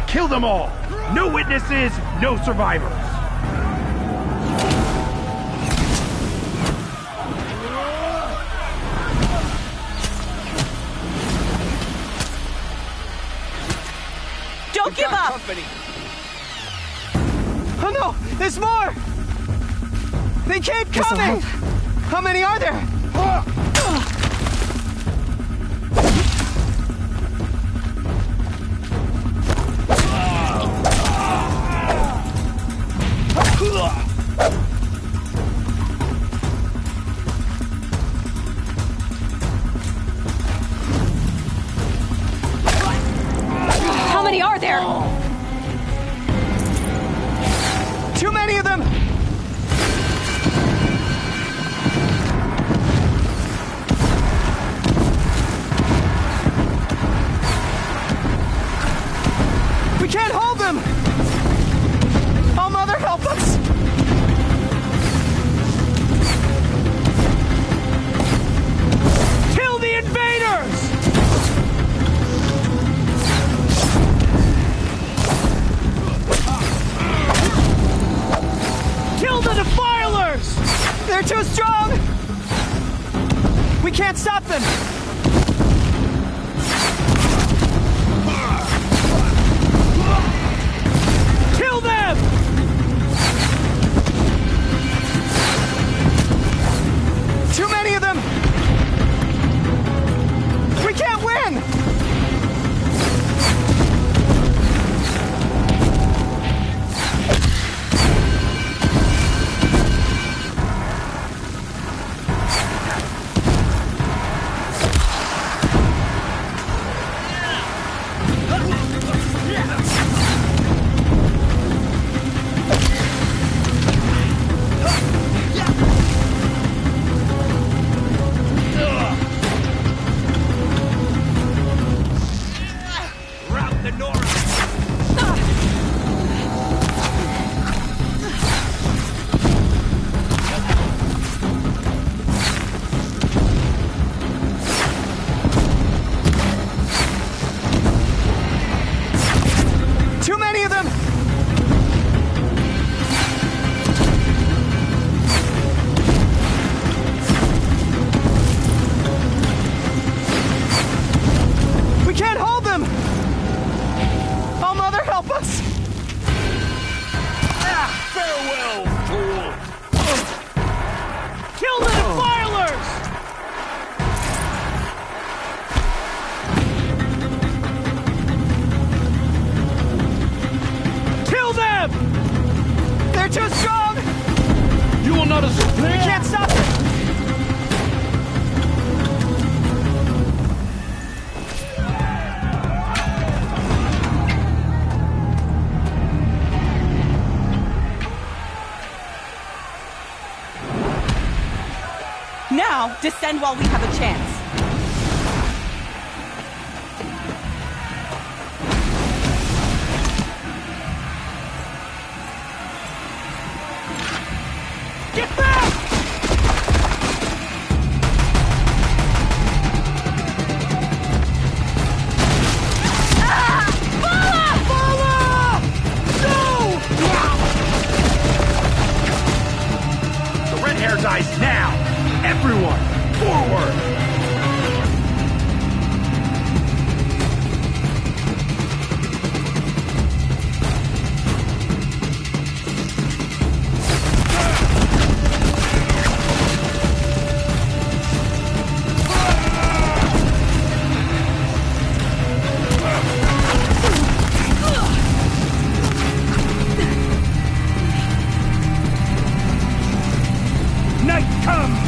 Kill them all! No witnesses, no survivors! Don't give up! Oh no! There's more! They keep coming! How many are there? How many are there? Too many of them! We can't hold them! Oh, Mother, help us! Kill the invaders! Kill the defilers! They're too strong! We can't stop them! Kill them! Too many of them! We can't win! Too many of them! We can't hold them! Oh, Mother, help us! Farewell, fool! Kill the defilers! Kill them! They're too strong! You will not escape! We can't stop them! Now, descend while we have a chance. Get back! The red hair dies now! Everyone, forward! Night comes!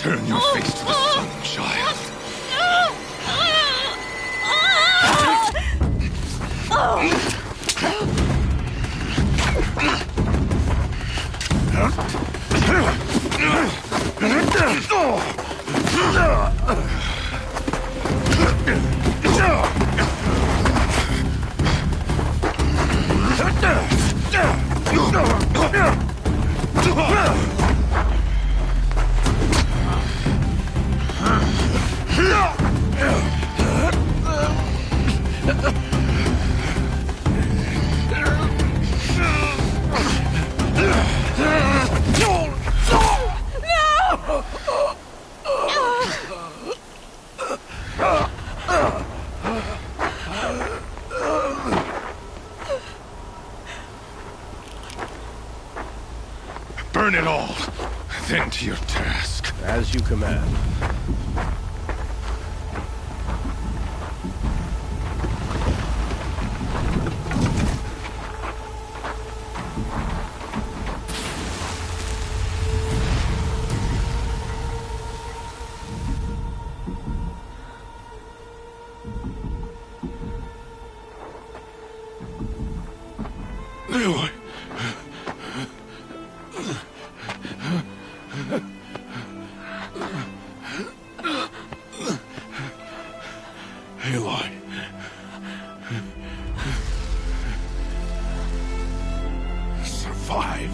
Turn your face to the sun, child. Burn it all, then to your task. As you command. Aloy. Aloy. Survive.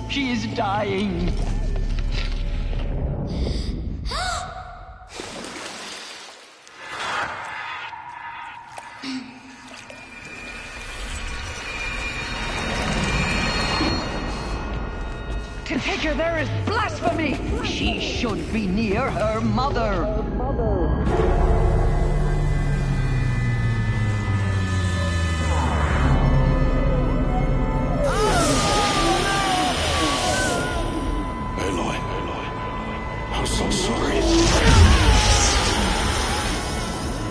She is dying. To take her there is blasphemy. She should be near her mother. I'm so sorry.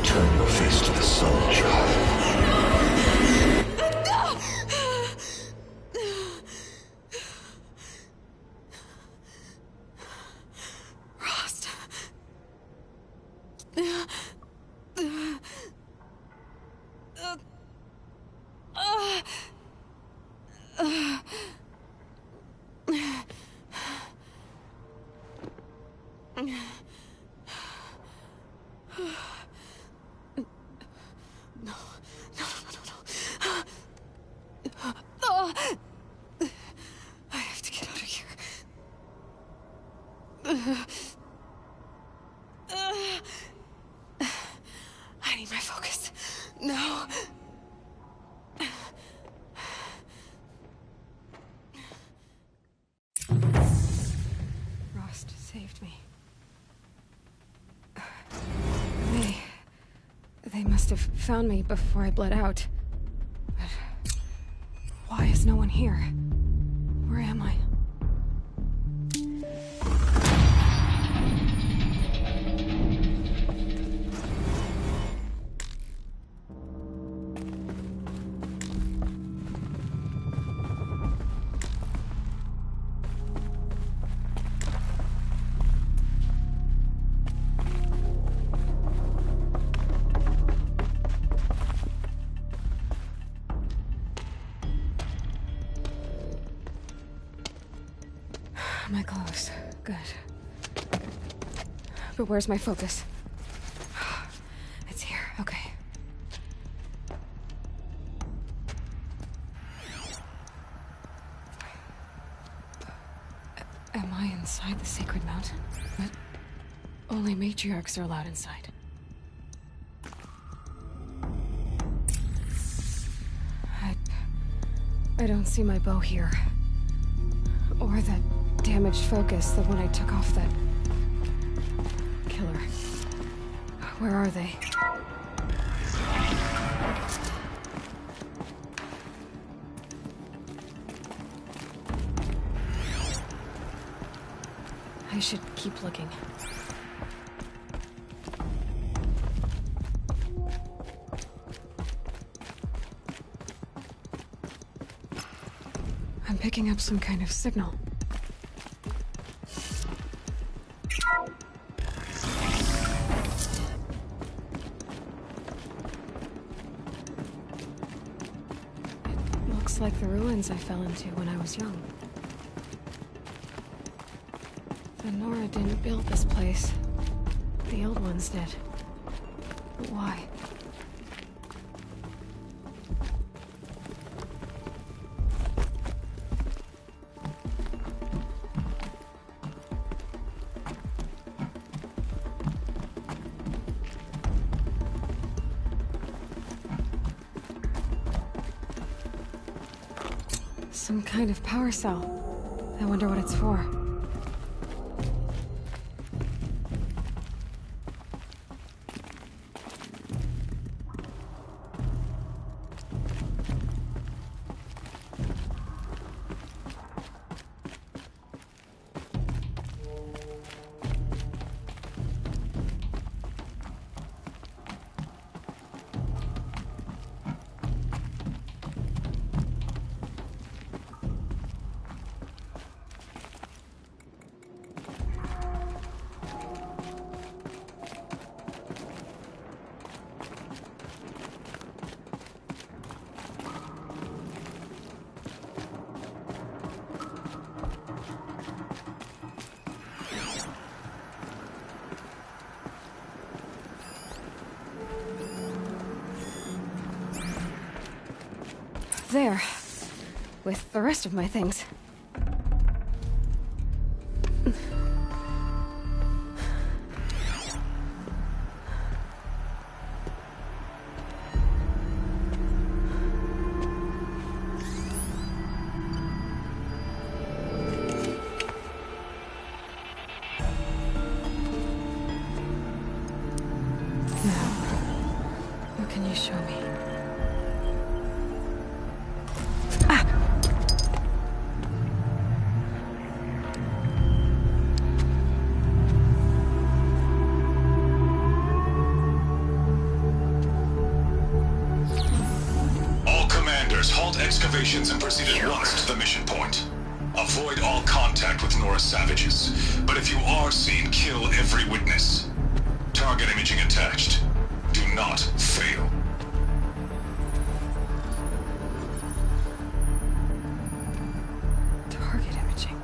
Turn your face to the sun, child. Rost. I have to get out of here. I need my focus. No. Rost saved me. They must have found me before I bled out. But why is no one here? Where am I? My clothes. Good. But where's my focus? It's here. Okay. Am I inside the sacred mountain? mountain, but only matriarchs are allowed inside. I don't see my bow here. Or that damaged focus, the one I took off that killer. Where are they? I should keep looking. I'm picking up some kind of signal. It looks like the ruins I fell into when I was young. The Nora didn't build this place. The old ones did. But why? Some kind of power cell. I wonder what it's for. There. With the rest of my things. Now, what can you show me? Excavations and proceed at once to the mission point. Avoid all contact with Nora savages, but if you are seen, kill every witness. Target imaging attached. Do not fail. Target imaging.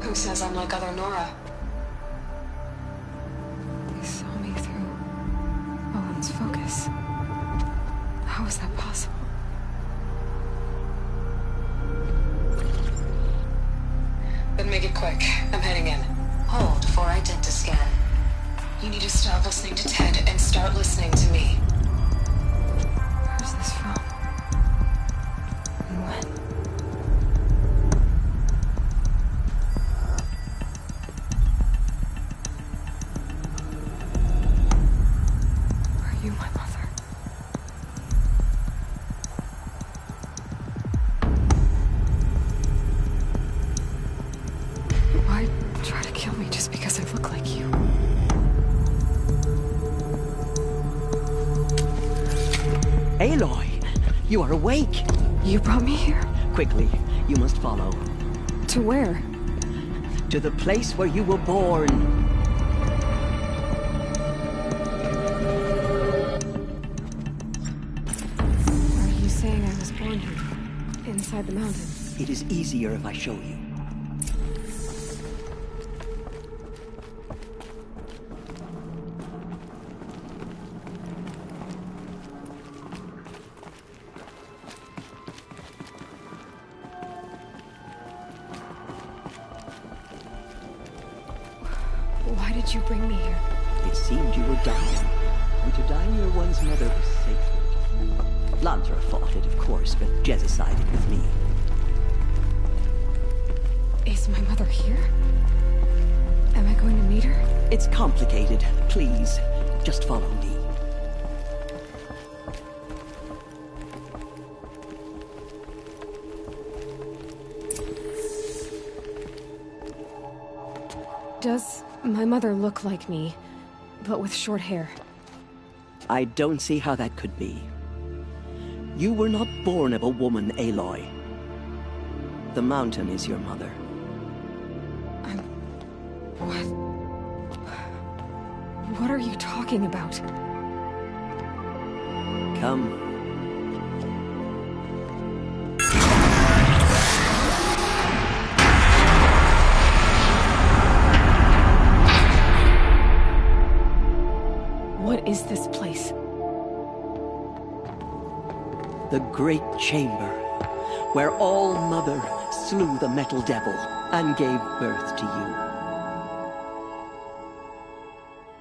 Who says I'm like other Nora? Focus. How is that possible? Then make it quick. I'm heading in. Hold for identiscan. You need to stop listening to Ted and start listening to me. Where's this from? And when? You, my mother. Why try to kill me just because I look like you? Aloy, you are awake. You brought me here? Quickly, you must follow. To where? To the place where you were born. Inside the mountain. It is easier if I show you. did you bring me here? It seemed you were dying, and to die near one's mother was sacred. Lantra fought it, of course, but Jezza sided with me. Is my mother here? Am I going to meet her? It's complicated. Please, just follow me. Does my mother look like me, but with short hair? I don't see how that could be. You were not born of a woman, Aloy. The mountain is your mother. What? What are you talking about? Come. What is this place? The Great Chamber, where All-Mother slew the Metal Devil and gave birth to you.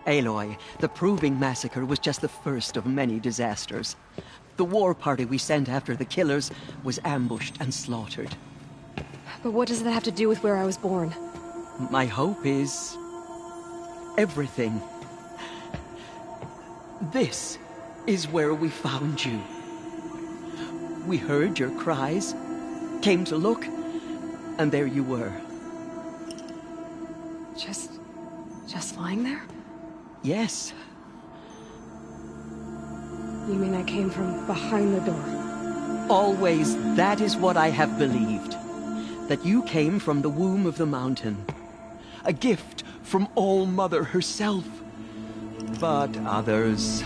Aloy, the Proving Massacre was just the first of many disasters. The war party we sent after the killers was ambushed and slaughtered. But what does that have to do with where I was born? My hope is... everything. This is where we found you. We heard your cries, came to look, and there you were. Just lying there? Yes. You mean I came from behind the door? Always, that is what I have believed. That you came from the womb of the mountain. A gift from All-Mother herself. But others,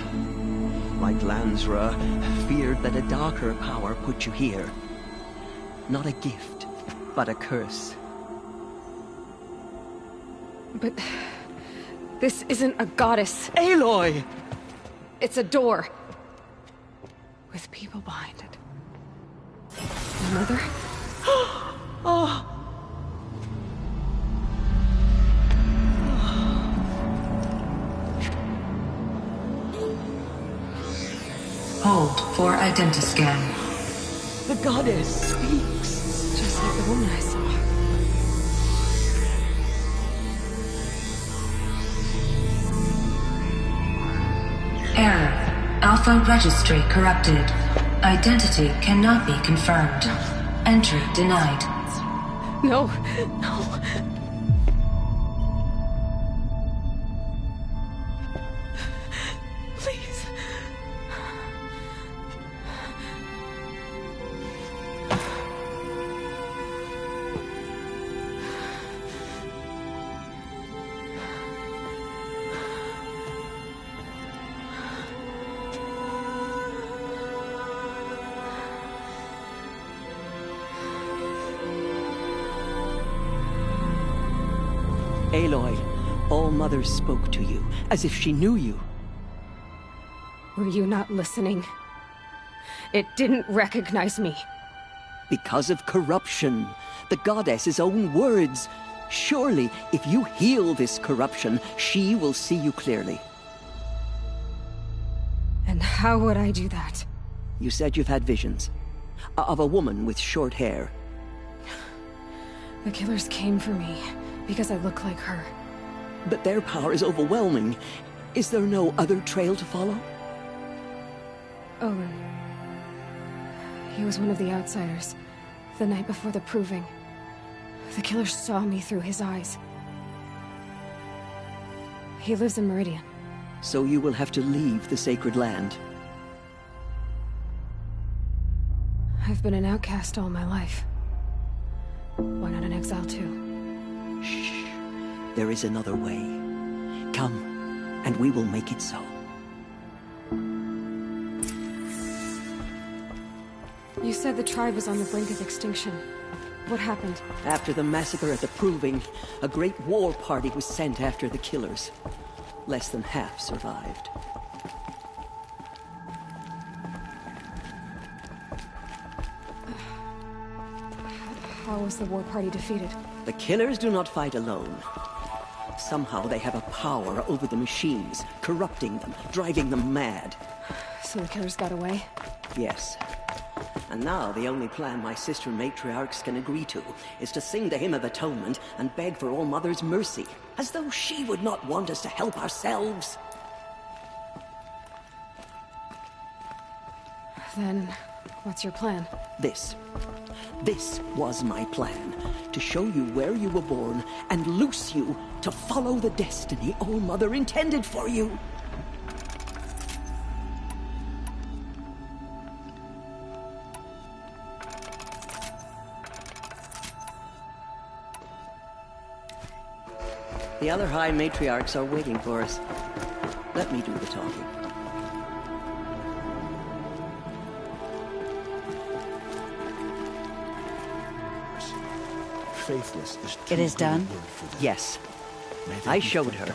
like Lansra, feared that a darker power put you here. Not a gift, but a curse. But... this isn't a goddess. Aloy! It's a door. With people behind it. My mother? Oh! Hold for identiscan. The goddess speaks. Just like the woman I saw. Error. Alpha registry corrupted. Identity cannot be confirmed. Entry denied. No, no. Please. Aloy, All-Mother spoke to you, as if she knew you. Were you not listening? It didn't recognize me. Because of corruption. The goddess's own words. Surely, if you heal this corruption, she will see you clearly. And how would I do that? You said you've had visions. Of a woman with short hair. The killers came for me. Because I look like her. But their power is overwhelming. Is there no other trail to follow? Owen. He was one of the outsiders. The night before the Proving. The killers saw me through his eyes. He lives in Meridian. So you will have to leave the sacred land. I've been an outcast all my life. Why not an exile too? Shh. There is another way. Come, and we will make it so. You said the tribe was on the brink of extinction. What happened? After the massacre at the Proving, a great war party was sent after the killers. Less than half survived. How was the war party defeated? The killers do not fight alone. Somehow they have a power over the machines, corrupting them, driving them mad. So the killers got away? Yes. And now the only plan my sister matriarchs can agree to is to sing the Hymn of Atonement and beg for All Mother's mercy, as though she would not want us to help ourselves. Then, what's your plan? This was my plan. To show you where you were born and loose you to follow the destiny All Mother intended for you. The other High Matriarchs are waiting for us. Let me do the talking. Faithless is It is done? Yes. I showed her.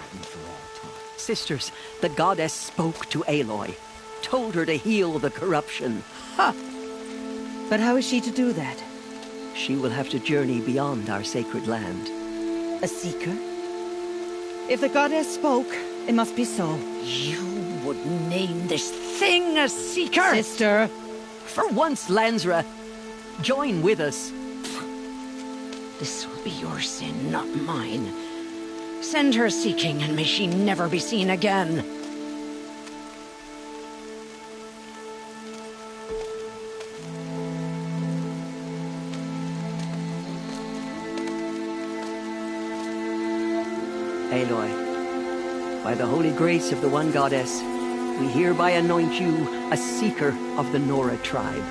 Sisters, the goddess spoke to Aloy. Told her to heal the corruption. Ha! But how is she to do that? She will have to journey beyond our sacred land. A seeker? If the goddess spoke, it must be so. You would name this thing a seeker? Sister! For once, Lansra, join with us. This will be your sin, not mine. Send her seeking, and may she never be seen again. Aloy, by the holy grace of the One Goddess, we hereby anoint you a seeker of the Nora tribe.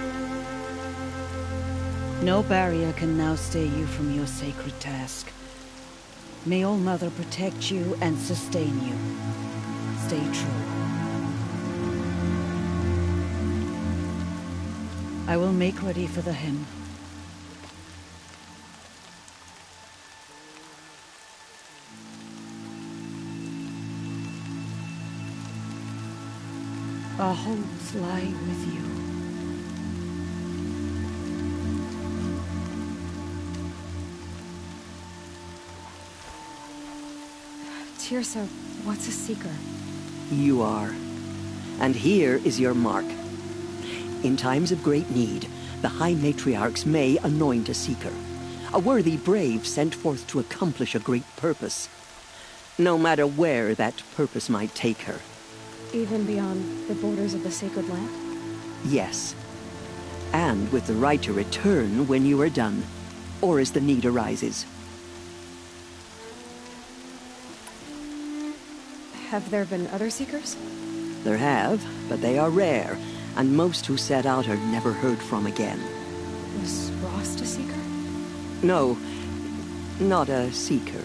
No barrier can now stay you from your sacred task. May All Mother protect you and sustain you. Stay true. I will make ready for the hymn. Our hopes lie with you. Teersa, what's a seeker? You are. And here is your mark. In times of great need, the High Matriarchs may anoint a seeker. A worthy brave sent forth to accomplish a great purpose. No matter where that purpose might take her. Even beyond the borders of the sacred land? Yes. And with the right to return when you are done, or as the need arises. Have there been other seekers? There have, but they are rare, and most who set out are never heard from again. Was Rost a seeker? No, not a seeker.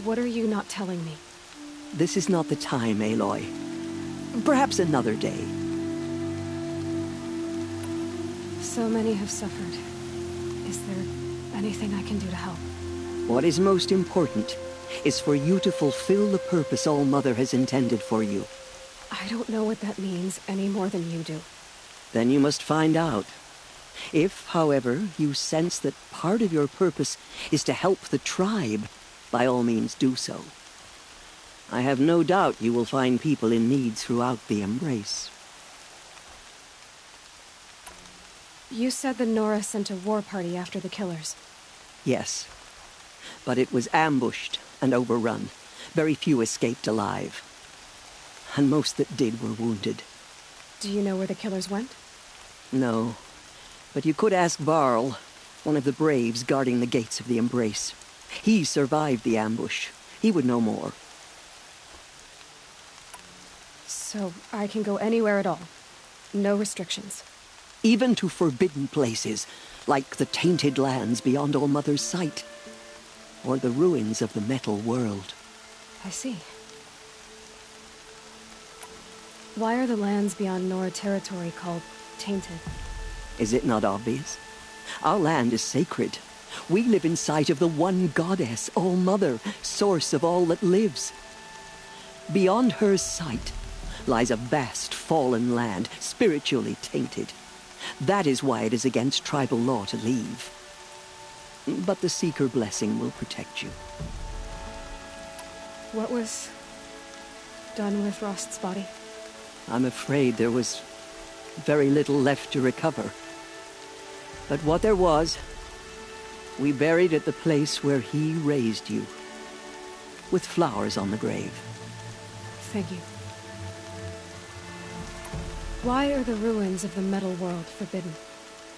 What are you not telling me? This is not the time, Aloy. Perhaps another day. So many have suffered. Is there anything I can do to help? What is most important is for you to fulfill the purpose All Mother has intended for you. I don't know what that means any more than you do. Then you must find out. If, however, you sense that part of your purpose is to help the tribe, by all means do so. I have no doubt you will find people in need throughout the Embrace. You said the Nora sent a war party after the killers. Yes. But it was ambushed and overrun. Very few escaped alive. And most that did were wounded. Do you know where the killers went? No. But you could ask Varl, one of the braves guarding the gates of the Embrace. He survived the ambush. He would know more. So I can go anywhere at all? No restrictions? Even to forbidden places, like the tainted lands beyond All Mother's sight. Or the ruins of the metal world. I see. Why are the lands beyond Nora territory called tainted? Is it not obvious? Our land is sacred. We live in sight of the One Goddess, All Mother, source of all that lives. Beyond her sight lies a vast fallen land, spiritually tainted. That is why it is against tribal law to leave. But the Seeker blessing will protect you. What was done with Rost's body? I'm afraid there was very little left to recover. But what there was, we buried at the place where he raised you, with flowers on the grave. Thank you. Why are the ruins of the metal world forbidden?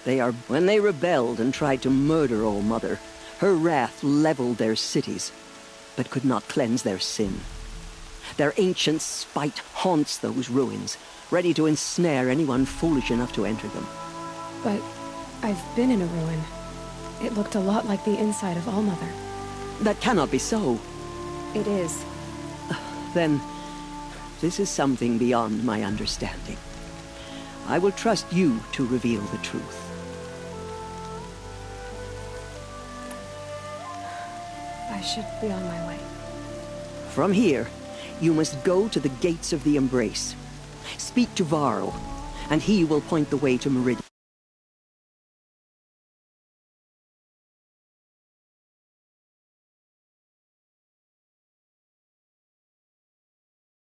They are... When they rebelled and tried to murder All Mother, her wrath leveled their cities, but could not cleanse their sin. Their ancient spite haunts those ruins, ready to ensnare anyone foolish enough to enter them. But I've been in a ruin. It looked a lot like the inside of All Mother. That cannot be so. It is. Then, this is something beyond my understanding. I will trust you to reveal the truth. I should be on my way. From here, you must go to the gates of the Embrace. Speak to Varl, and he will point the way to Meridian.